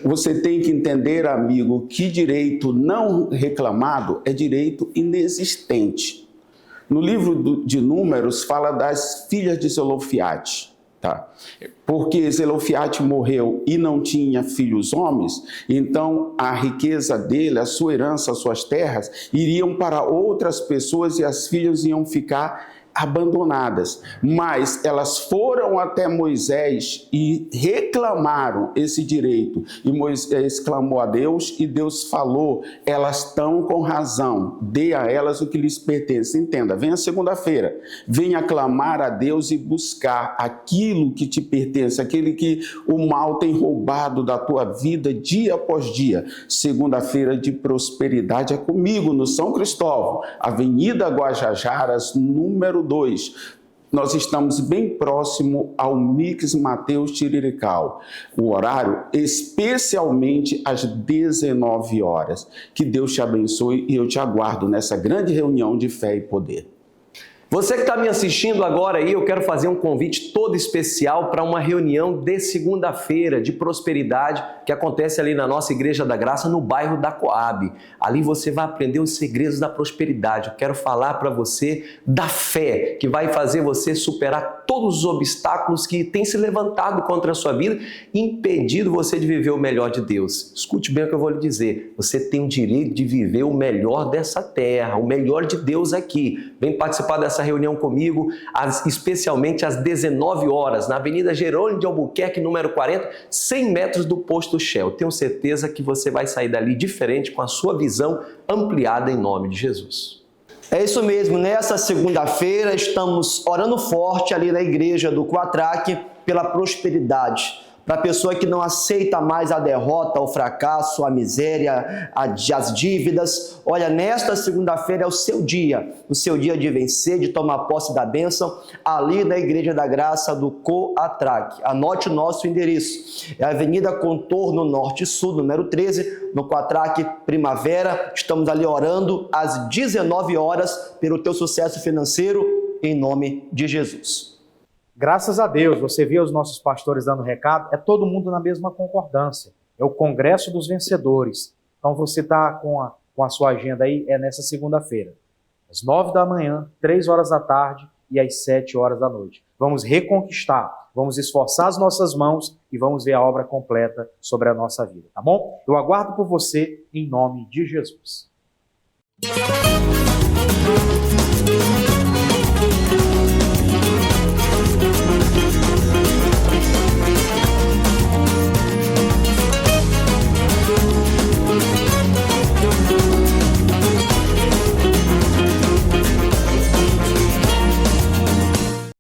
H: Você tem que entender, amigo, que direito não reclamado é direito inexistente. No livro de Números fala das filhas de Zelofiade. Tá? Porque Zelofiade morreu e não tinha filhos homens, então a riqueza dele, a sua herança, as suas terras, iriam para outras pessoas e as filhas iam ficar abandonadas. Mas elas foram até Moisés e reclamaram esse direito. E Moisés clamou a Deus e Deus falou, elas estão com razão, dê a elas o que lhes pertence. Entenda, venha segunda-feira, venha clamar a Deus e buscar aquilo que te pertence, aquele que o mal tem roubado da tua vida dia após dia. Segunda-feira de prosperidade é comigo no São Cristóvão, Avenida Guajajaras, número 2. Nós estamos bem próximo ao Mix Mateus Tirirical. O horário especialmente às 19 horas. Que Deus te abençoe e eu te aguardo nessa grande reunião de fé e poder.
I: Você que está me assistindo agora aí, eu quero fazer um convite todo especial para uma reunião de segunda-feira de prosperidade que acontece ali na nossa Igreja da Graça, no bairro da Coab. Ali você vai aprender os segredos da prosperidade. Eu quero falar para você da fé, que vai fazer você superar todos os obstáculos que têm se levantado contra a sua vida, impedido você de viver o melhor de Deus. Escute bem o que eu vou lhe dizer. Você tem o direito de viver o melhor dessa terra, o melhor de Deus aqui. Vem participar dessa reunião comigo, especialmente às 19 horas, na Avenida Jerônimo de Albuquerque, número 40, 100 metros do posto Shell. Tenho certeza que você vai sair dali diferente, com a sua visão ampliada em nome de Jesus.
J: É isso mesmo, nessa segunda-feira estamos orando forte ali na igreja do Quatraque pela prosperidade. Para a pessoa que não aceita mais a derrota, o fracasso, a miséria, as dívidas. Olha, nesta segunda-feira é o seu dia de vencer, de tomar posse da bênção, ali na Igreja da Graça do Coatraque. Anote o nosso endereço. É a Avenida Contorno Norte Sul, número 13, no Quatraque Primavera. Estamos ali orando às 19 horas pelo teu sucesso financeiro, em nome de Jesus.
B: Graças a Deus, você viu os nossos pastores dando recado, é todo mundo na mesma concordância. É o Congresso dos Vencedores. Então você está com a sua agenda aí, é nessa segunda-feira. Às 9 da manhã, 3 horas da tarde e às 7 horas da noite. Vamos reconquistar, vamos esforçar as nossas mãos e vamos ver a obra completa sobre a nossa vida, tá bom? Eu aguardo por você em nome de Jesus.